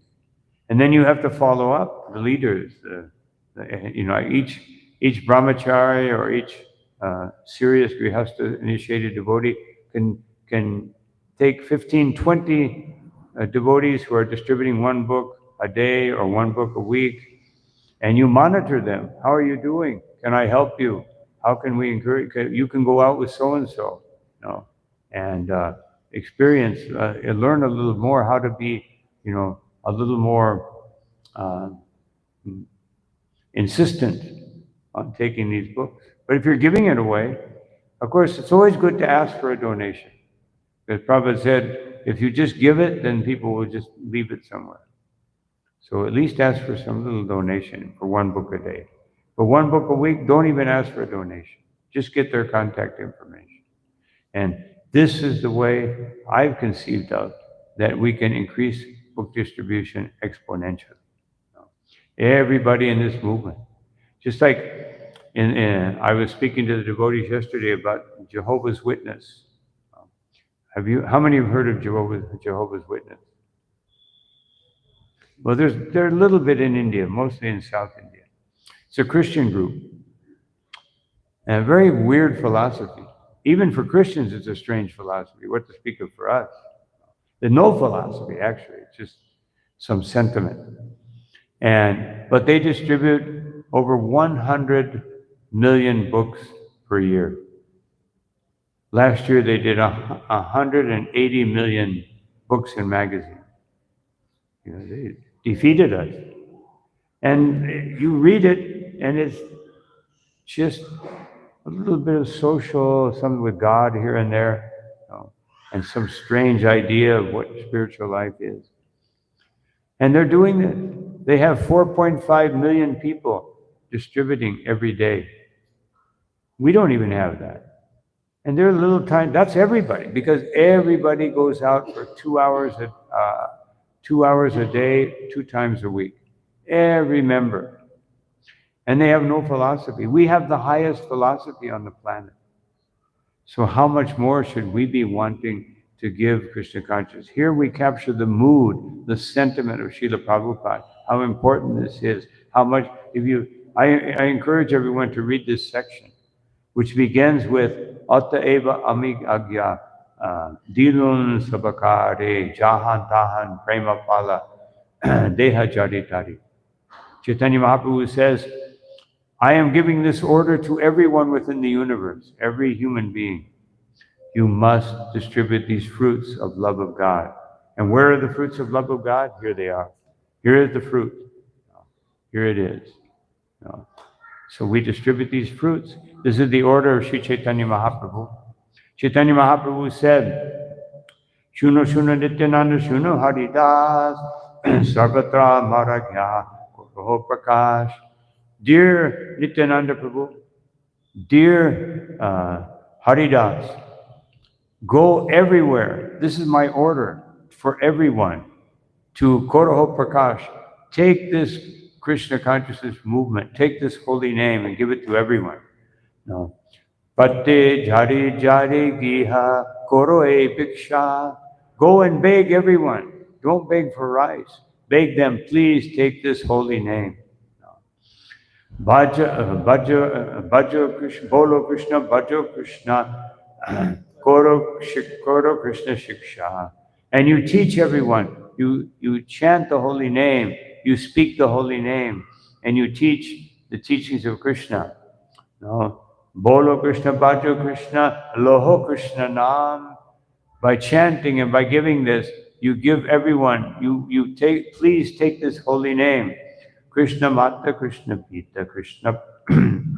And then you have to follow up the leaders. Each brahmachari or each serious grihastha initiated devotee can take 15, 20 devotees who are distributing one book a day or one book a week, and you monitor them. How are you doing? Can I help you? How can we encourage? You can go out with so-and-so, and experience, learn a little more how to be, a little more insistent on taking these books. But if you're giving it away, of course, it's always good to ask for a donation. Because Prabhupada said, if you just give it, then people will just leave it somewhere. So at least ask for some little donation for one book a day. For one book a week, don't even ask for a donation. Just get their contact information. And this is the way I've conceived of that we can increase book distribution exponentially. Everybody in this movement. Just like I was speaking to the devotees yesterday about Jehovah's Witness. How many have heard of Jehovah's Witness? Well, they're a little bit in India, mostly in South India. It's a Christian group. And a very weird philosophy. Even for Christians, it's a strange philosophy. What to speak of for us? There's no philosophy, actually. It's just some sentiment. But they distribute over 100 million books per year. Last year, they did 180 million books in magazines. They defeated us. And you read it, and it's just a little bit of social, something with God here and there, and some strange idea of what spiritual life is. And they're doing this. They have 4.5 million people distributing every day. We don't even have that. And they're a little tiny, that's everybody, because everybody goes out for 2 hours a day, 2 times a week. Every member. And they have no philosophy. We have the highest philosophy on the planet. So how much more should we be wanting to give Krishna consciousness? Here we capture the mood, the sentiment of Srila Prabhupada, how important this is, how much, I encourage everyone to read this section, which begins with Atta eva amig agya dilun sabakare jahan tahan prema pala deha jaditari. Chaitanya Mahaprabhu says, I am giving this order to everyone within the universe, every human being. You must distribute these fruits of love of God. And where are the fruits of love of God? Here they are. Here is the fruit. Here it is. So we distribute these fruits. This is the order of Sri Chaitanya Mahaprabhu. Chaitanya Mahaprabhu said, Shuno Shuno Nityananda Shuno Haridas Sarvatra Maragya Koroho Prakash. Dear Nityananda Prabhu, dear Haridas, go everywhere. This is my order for everyone to Koroho Prakash. Take this Krishna consciousness movement, take this holy name and give it to everyone. No. Patte jari jari giha koroe bhiksha. Go and beg everyone. Don't beg for rice. Beg them, please take this holy name. Bhaja Krishna, Bolo Krishna, Bhajo Krishna, Koro Krishna Shiksha. And you teach everyone. You chant the holy name. You speak the holy name. And you teach the teachings of Krishna. No. Bolo Krishna, Bhajo Krishna, Loho Krishna Nam. By chanting and by giving this, you give everyone, please take this holy name. Krishna Mata, Krishna Pita, Krishna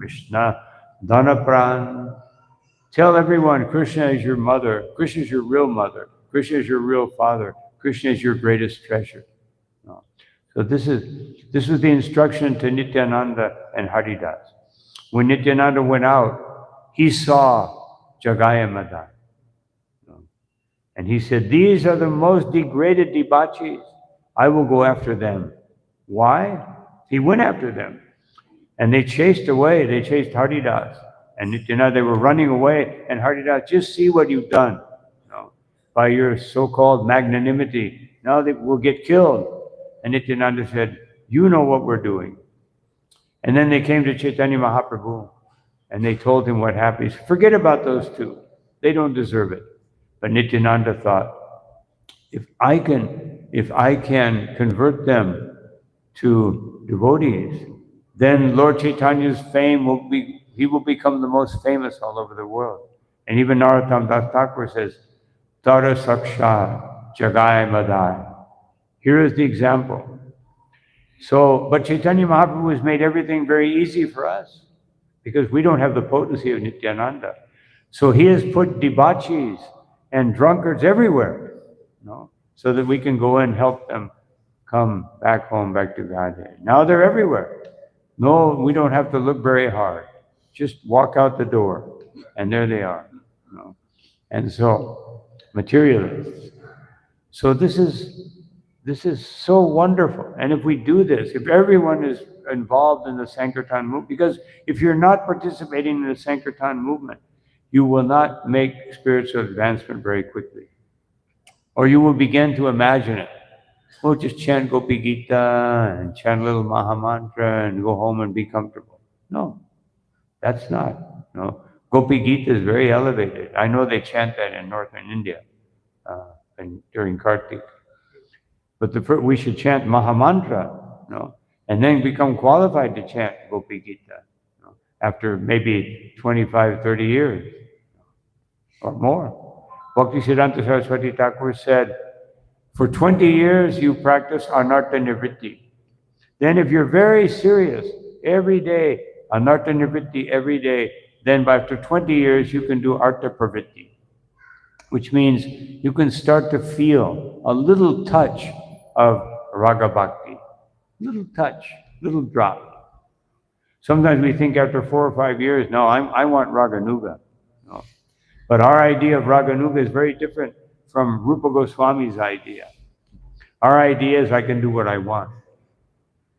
Krishna Dhanapran. Tell everyone Krishna is your mother. Krishna is your real mother. Krishna is your real father. Krishna is your greatest treasure. No. So this was the instruction to Nityananda and Haridas. When Nityananda went out, he saw Jagaya Madai. And he said, these are the most degraded debauchees. I will go after them. Why? He went after them. And they chased away. They chased Haridas. And Nityananda, they were running away. And Haridas, just see what you've done. By your so-called magnanimity. Now they will get killed. And Nityananda said, you know what we're doing. And then they came to Chaitanya Mahaprabhu. And they told him what happened. He said, forget about those two. They don't deserve it. But Nityananda thought, if I can convert them to devotees, then Lord Chaitanya's fame he will become the most famous all over the world. And even Narottam Das Thakur says, Tara Saksha Jagai Madai. Here is the example. So, but Chaitanya Mahaprabhu has made everything very easy for us because we don't have the potency of Nityananda. So he has put debauchees and drunkards everywhere, so that we can go and help them come back home, back to Godhead. Now they're everywhere. No, we don't have to look very hard. Just walk out the door, and there they are. And so, materialists. So this is so wonderful. And if we do this, if everyone is involved in the Sankirtan movement, because if you're not participating in the Sankirtan movement, you will not make spiritual advancement very quickly. Or you will begin to imagine it. Oh, just chant Gopi Gita and chant a little Maha Mantra and go home and be comfortable. No, that's not. No, Gopi Gita is very elevated. I know they chant that in northern India during Kartik. But we should chant Maha Mantra, and then become qualified to chant Gopi Gita after maybe 25, 30 years. Or more. Bhaktisiddhanta Saraswati Thakur said, for 20 years you practice anartha nivritti. Then if you're very serious, every day, anartha nivritti every day, then after 20 years you can do artha pravritti, which means you can start to feel a little touch of raga bhakti. Little touch, little drop. Sometimes we think after 4 or 5 years, no, I want raganuga. No. But our idea of Raganuga is very different from Rupa Goswami's idea. Our idea is I can do what I want.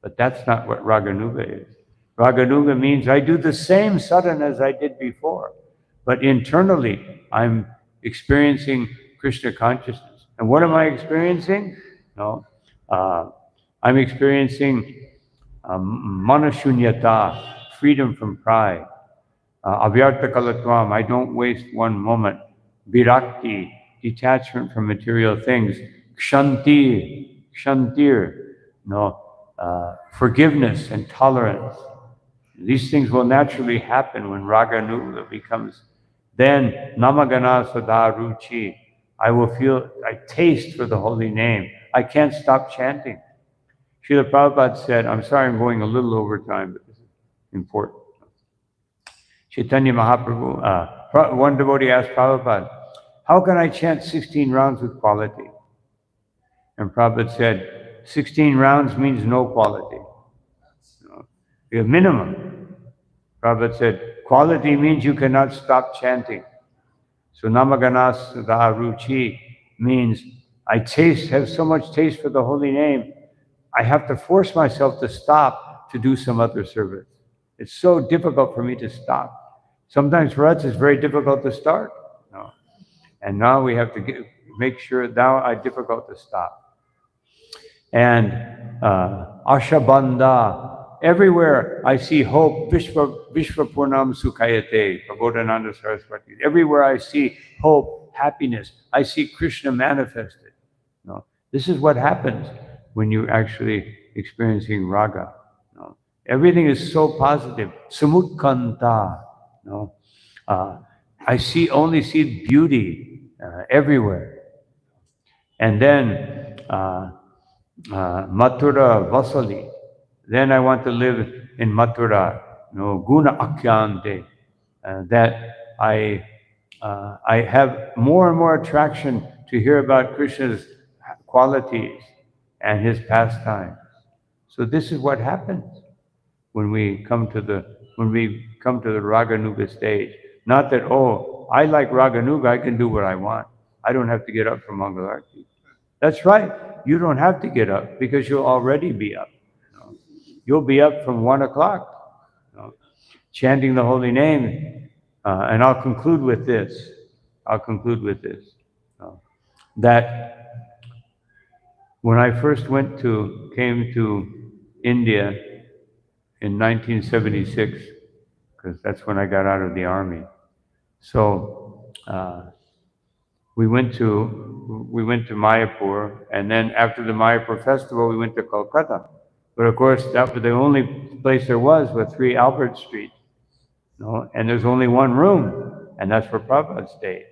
But that's not what Raganuga is. Raganuga means I do the same sadhana as I did before, but internally I'm experiencing Krishna consciousness. And what am I experiencing? I'm experiencing manashunyata, freedom from pride. Avyarta kalatvam, I don't waste one moment. Virakti, detachment from material things. Kshantir, forgiveness and tolerance. These things will naturally happen when Raganuga becomes. Then Namagana Sada Ruchi, I taste for the holy name. I can't stop chanting. Srila Prabhupada said, I'm sorry I'm going a little over time, but this is important. Chaitanya Mahaprabhu, one devotee asked Prabhupada, how can I chant 16 rounds with quality? And Prabhupada said, 16 rounds means no quality. You have minimum. Prabhupada said, quality means you cannot stop chanting. So Namaganas Ruchi means I have so much taste for the holy name, I have to force myself to stop to do some other service. It's so difficult for me to stop. Sometimes for us, it's very difficult to start. And now we have to make sure now it's difficult to stop. And Ashabandha, everywhere I see hope, Vishwapurnam Sukhayate, Prabodhananda Saraswati. Everywhere I see hope, happiness, I see Krishna manifested. This is what happens when you're actually experiencing raga. Everything is so positive. Samutkanta. I only see beauty everywhere. And then Mathura Vasali. Then I want to live in Mathura. guna akhyante, that I have more and more attraction to hear about Krishna's qualities and his pastimes. So this is what happens when we come to the Raganuga stage. Not that, oh, I like Raganuga, I can do what I want. I don't have to get up for Mangalarti. That's right. You don't have to get up because you'll already be up. You'll be up from 1 o'clock, chanting the holy name. And I'll conclude with this. That when I first came to India in 1976, because that's when I got out of the army. So we went to Mayapur, and then after the Mayapur festival, we went to Kolkata. But of course, that was the only place there was 3 Albert Street, and there's only one room, and that's where Prabhupada stayed.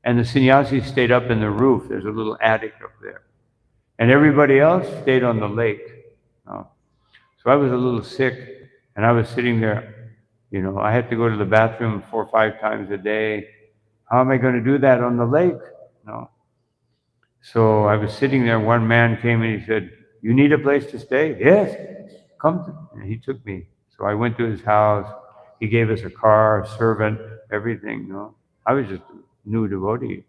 And the sannyasis stayed up in the roof. There's a little attic up there. And everybody else stayed on the lake. So I was a little sick, and I was sitting there. I had to go to the bathroom 4 or 5 times a day. How am I going to do that on the lake? So I was sitting there. One man came and he said, "You need a place to stay?" "Yes, come." And he took me. So I went to his house. He gave us a car, a servant, everything. I was just a new devotee.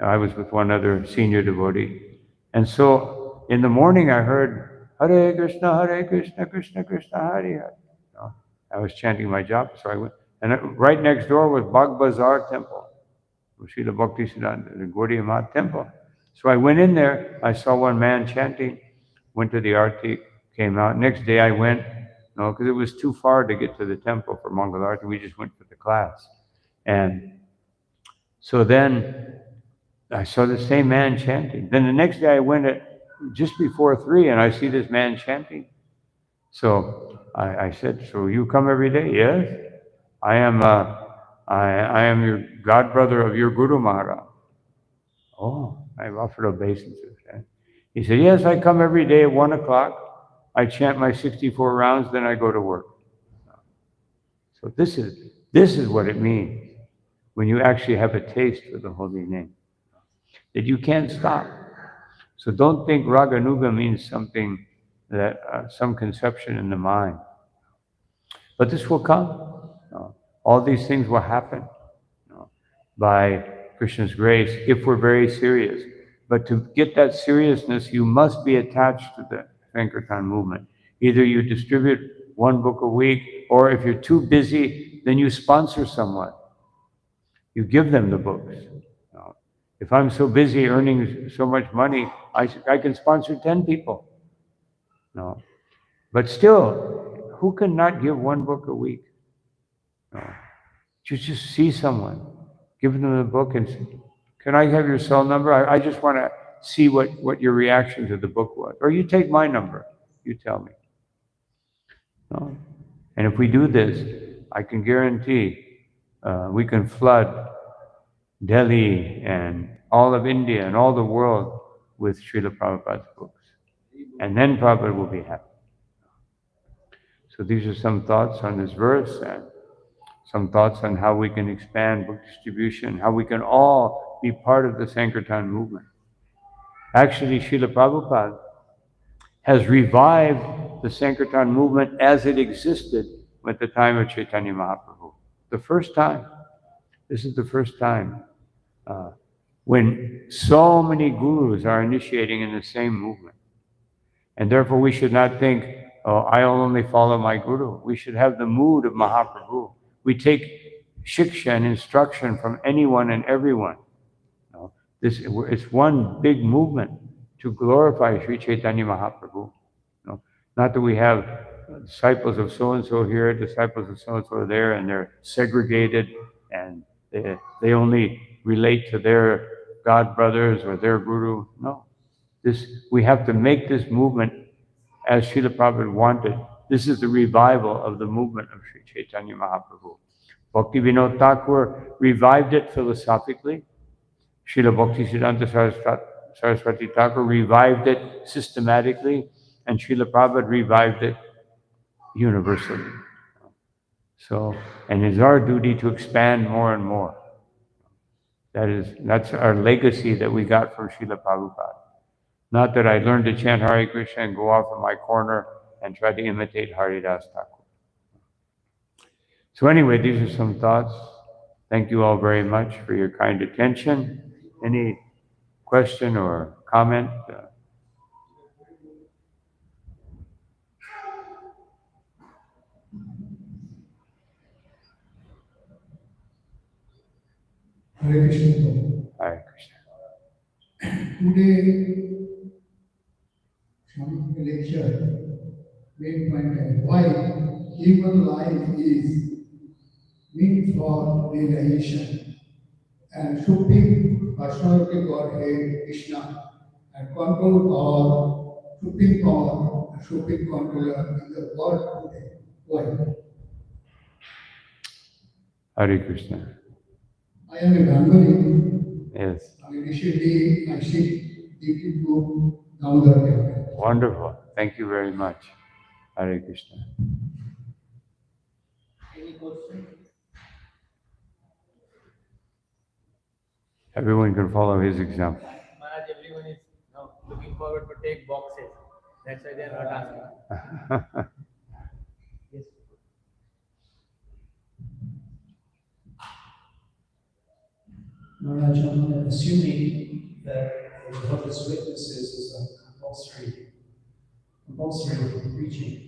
I was with one other senior devotee. And so in the morning I heard, "Hare Krishna, Krishna Krishna, Hare Hare." I was chanting my japa, so I went. And right next door was Bagh Bazar Temple, Srila Bhaktisiddhanta, the Gaudiya Math Temple. So I went in there, I saw one man chanting, went to the Arti, came out. Next day I went, because it was too far to get to the temple for Mangal Arti. We just went for the class. And so then I saw the same man chanting. Then the next day I went at just before 3 and I see this man chanting. So I said, "So you come every day?" "Yes. I am your godbrother of your Guru Maharaj." "Oh," I offered obeisances. He said, "Yes, I come every day at 1 o'clock. I chant my 64 rounds, then I go to work." So this is what it means when you actually have a taste for the holy name, that you can't stop. So don't think Raganuga means something that some conception in the mind. But this will come. All these things will happen by Krishna's grace if we're very serious. But to get that seriousness, you must be attached to the Sankirtan movement. Either you distribute 1 book a week, or if you're too busy, then you sponsor someone. You give them the books. If I'm so busy earning so much money, I can sponsor 10 people. But still, who can not give 1 book a week? You just see someone, give them the book and say, "Can I have your cell number? I just want to see what your reaction to the book was." Or you take my number, you tell me. And if we do this, I can guarantee we can flood Delhi and all of India and all the world with Srila Prabhupada's books. And then Prabhupada will be happy. So these are some thoughts on this verse and some thoughts on how we can expand book distribution, how we can all be part of the Sankirtan movement. Actually, Srila Prabhupada has revived the Sankirtan movement as it existed at the time of Chaitanya Mahaprabhu. The first time. This is the first time when so many gurus are initiating in the same movement. And therefore we should not think, "Oh, I'll only follow my guru." We should have the mood of Mahaprabhu. We take shiksha and instruction from anyone and everyone. It's one big movement to glorify Sri Chaitanya Mahaprabhu. Not that we have disciples of so-and-so here, disciples of so-and-so there, and they're segregated and they only relate to their god brothers or their guru. No. We have to make this movement as Srila Prabhupada wanted. This is the revival of the movement of Sri Chaitanya Mahaprabhu. Bhakti Vinod Thakur revived it philosophically. Srila Bhaktisiddhanta Saraswati Thakur revived it systematically, and Srila Prabhupada revived it universally. So, and it's our duty to expand more and more. That's our legacy that we got from Srila Prabhupada. Not that I learned to chant Hare Krishna and go off in my corner and try to imitate Haridas Thakur. So anyway, these are some thoughts. Thank you all very much for your kind attention. Any question or comment? Hare Krishna. Hare Krishna. Today, Swami lecture main point is why human life is meant for realization and supreme personality Godhead Krishna and control power, supreme power and supreme controller in the world today. Why? Hare Krishna. I am a Bengali. Yes. Initially, I sit deeply to Damodar temple. Wonderful. Thank you very much. Hare Krishna. Any question? Everyone can follow his example. Maharaj, everyone is now looking forward to take boxes. That's why they are not asking. Yes. Maharaj, I'm assuming that the Jehovah's Witnesses is a compulsory preaching.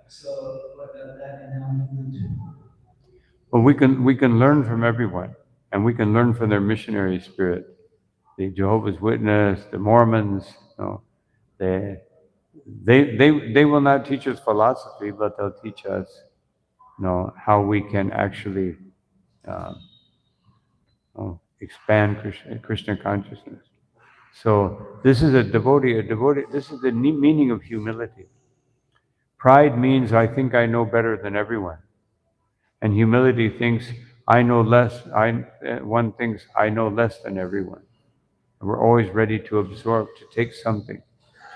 So, what about that announcement? Well, we can learn from everyone, and we can learn from their missionary spirit. The Jehovah's Witness, the Mormons, they will not teach us philosophy, but they'll teach us, how we can actually expand Krishna consciousness. So this is a devotee. This is the meaning of humility. Pride means I think I know better than everyone. And humility thinks I know less. One thinks I know less than everyone. And we're always ready to absorb, to take something.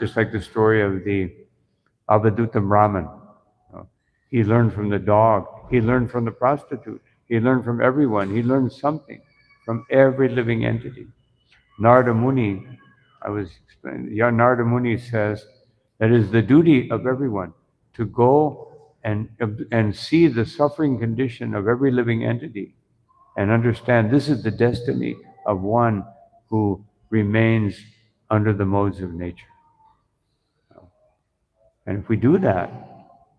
Just like the story of the Avaduta Brahman. He learned from the dog. He learned from the prostitute. He learned from everyone. He learned something from every living entity. Narada Muni, Narada Muni says that it is the duty of everyone to go and see the suffering condition of every living entity and understand this is the destiny of one who remains under the modes of nature. And if we do that,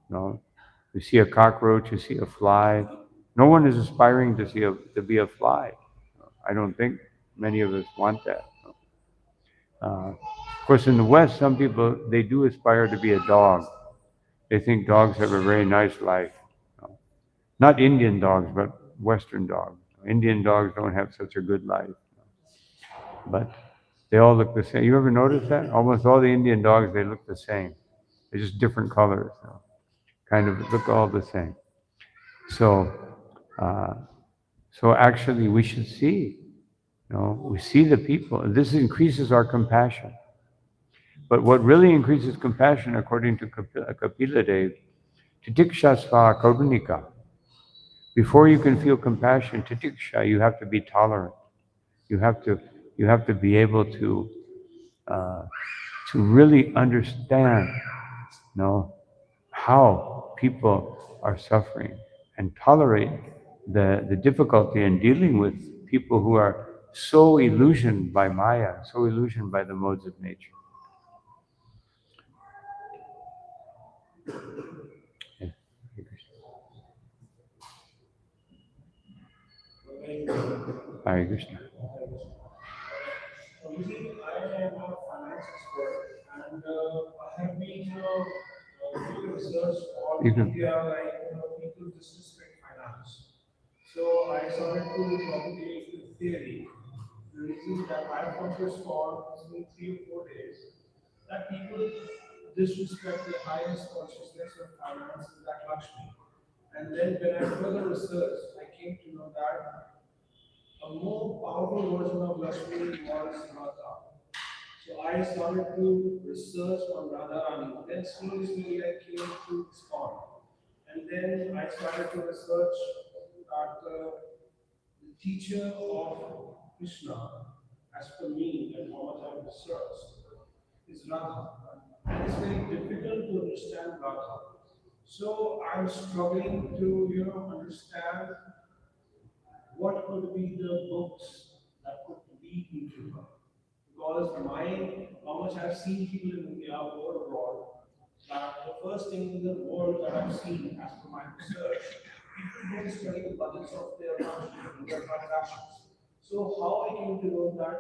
you see a cockroach, you see a fly. No one is aspiring to be a fly. I don't think many of us want that. Of course, in the West, some people, they do aspire to be a dog. They think dogs have a very nice life. Not Indian dogs, but Western dogs. Indian dogs don't have such a good life. But they all look the same. You ever notice that? Almost all the Indian dogs, they look the same. They're just different colors. Kind of look all the same. So actually we should see, we see the people. This increases our compassion. But what really increases compassion, according to Kapila Dev, titikshasva karunika. Before you can feel compassion, titiksha, you have to be tolerant. You have to be able to really understand, how people are suffering and tolerate the difficulty in dealing with people who are so illusioned by Maya, so illusioned by the modes of nature. Yeah. Hare Krishna. I am a finance expert and I have been doing research on India, people disrespect finance. So I started to propagate the theory. The reason that I focused on in 3 or 4 days that people disrespect the highest consciousness of finance, that Lakshmi. And then when I further researched, I came to know that a more powerful version of Lakshmi was Radha. So I started to research on Radharani. Then slowly I came to ISKCON. And then I started to research that the teacher of Krishna, as per me and how much I've researched, is Radha. And it's very difficult to understand Radha. So I'm struggling to, understand what could be the books that could lead me to her. Because how much I've seen people in India or abroad, that the first thing in the world that I've seen as per my research, people don't study the budgets of their country and their transactions. So how I came to know that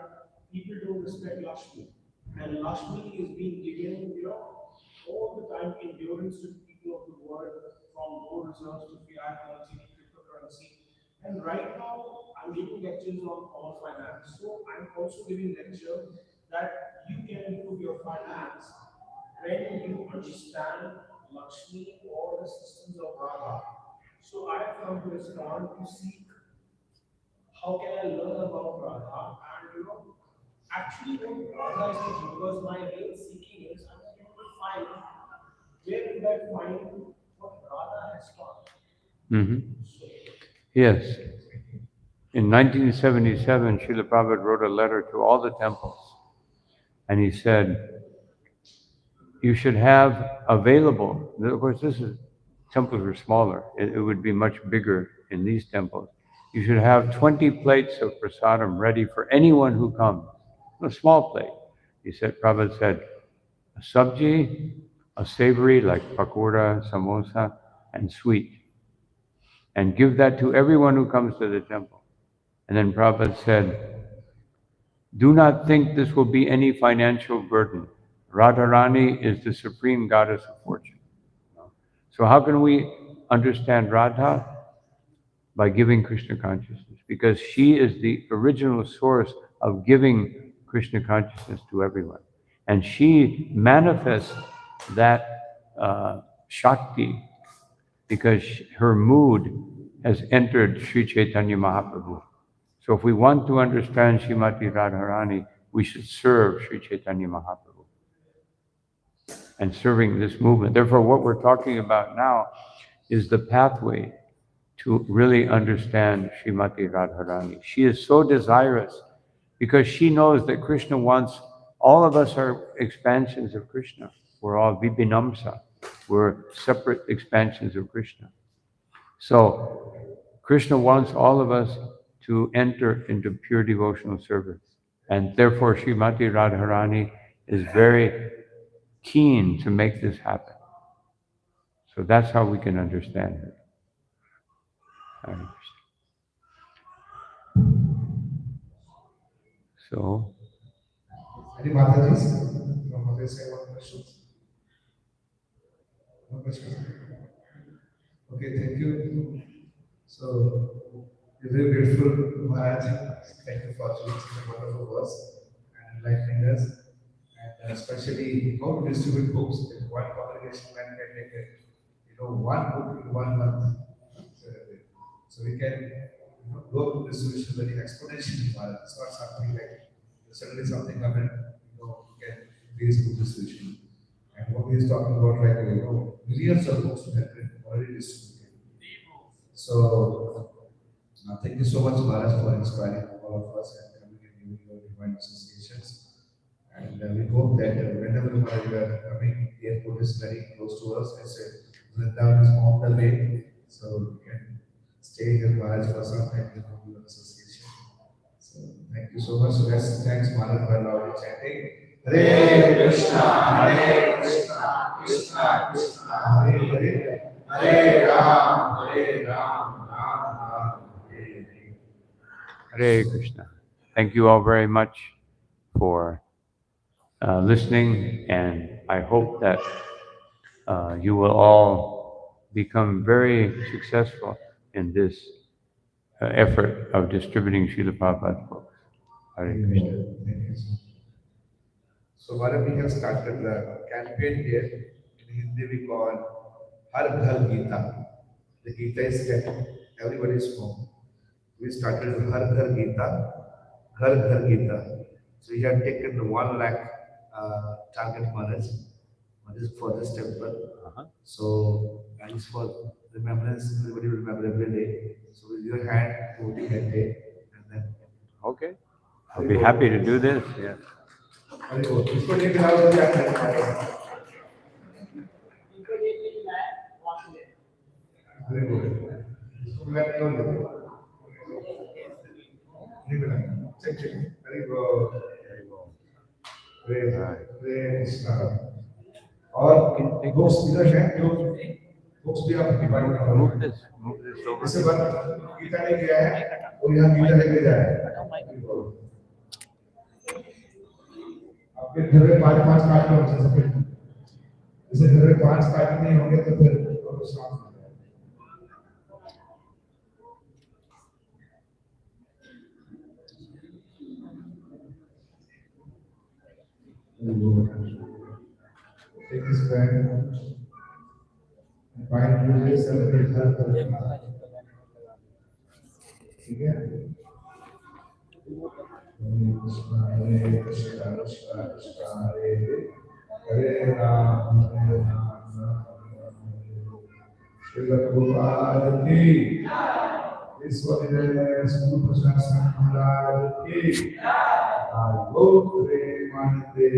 people don't respect Lakshmi. And Lakshmi is being given, all the time endurance to people of the world, from gold reserves to fiat currency to cryptocurrency. And right now, I'm giving lectures on all finance. So I'm also giving lecture that you can improve your finance when you understand Lakshmi or the systems of Radha. So I have come to respond to seek how can I learn about Radha and actually what Radha is teaching, because my real seeking is I'm trying to find where did I find what Radha has taught. Yes. In 1977, Srila Prabhupada wrote a letter to all the temples, and he said, you should have available, of course temples were smaller, it would be much bigger in these temples. You should have 20 plates of prasadam ready for anyone who comes. A small plate. He said, Prabhupada said, a sabji, a savory like pakora, samosa, and sweet. And give that to everyone who comes to the temple. And then Prabhupada said, do not think this will be any financial burden. Radharani is the supreme goddess of fortune. So how can we understand Radha? By giving Krishna consciousness, because she is the original source of giving Krishna consciousness to everyone. And she manifests that Shakti because her mood has entered Sri Chaitanya Mahaprabhu. So if we want to understand Srimati Radharani, we should serve Sri Chaitanya Mahaprabhu and serving this movement. Therefore, what we're talking about now is the pathway to really understand Srimati Radharani. She is so desirous because she knows that Krishna wants, all of us are expansions of Krishna. We're all Vibhinamsa. We're separate expansions of Krishna. So Krishna wants all of us to enter into pure devotional service. And therefore Srimati Radharani is very keen to make this happen. So that's how we can understand her. Hare Krishna. So, Any Mataji's from Mother say one question? One question. Okay, thank you. So, we're very grateful, Maharaj. Thank you for choosing the wonderful words and enlightening us. And especially how to distribute books in one congregation when can take it. One book in 1 month. So we can go to distribution very exponentially. It's not something like suddenly something happened, we can increase book distribution. And what he is talking about, like, millions of books have been already distributed. So, thank you so much, Maharaj, for inspiring all of us and coming and giving your divine associations. And we hope that whenever Maharaj we are coming, the airport is very close to us. I said, Vrindavan is on the way, so we can stay here, Maharaj, for some time and give your association. So, thank you so much. So, thanks, Maharaj, for allowing chanting. Hare Krishna, Krishna Krishna, Hare Hare, Hare Ram, Ram Ram, Hare Hare. Hare Krishna. Thank you all very much for listening, and I hope that you will all become very successful in this effort of distributing Srila Prabhupada's books. Hare Krishna. So, what we have started the campaign here, in Hindi we call Har Ghar Gita. The Gita is kept everybody's home. We started with Har Ghar Gita, Ghar Ghar Gita. So we have taken the 1 lakh target Maharaj, this for this temple. Uh-huh. So thanks for remembrance. Everybody will remember every day. So with your hand, holding that day, and then. Okay. I'll be happy to do this. Yes. Very good. इसको लेके आओ जल्दी आप लेके आओ. Very good. इसको लेके आओ लेके. लेके आओ. Check check. Very good. Very well. Hare Krishna. और दो स्पीकर हैं जो बुक्स भी आप डिवाइड कर रहे Move हैं. this. Move this over. इससे बाद गीता लेके आया है और यहाँ गीता लेके जाए. आपके घर में 5-5 कार्ड हो सकते हैं. जैसे घर में 5 कार्ड नहीं होंगे तो फिर और शांत हो जाएगा. Take this pen and find this and result. ठीक है? Hare Krishna, Krishna Krishna, Hare Hare Ram, Hare Ram, Srila Prabhupada ki, Vishwamitra Swami Prasad Maharaj ki, Adho Premanande.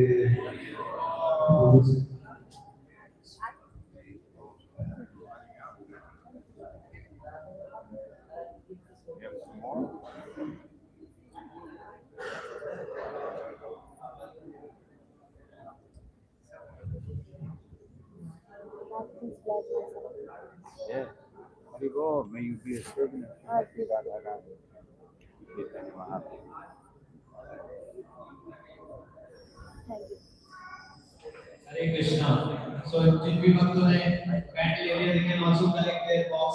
Yeah. Hari Bol, may you be a servant. Hare Krishna. So, जिन भी भक्तों ने pant ले लिया, they can also collect their box.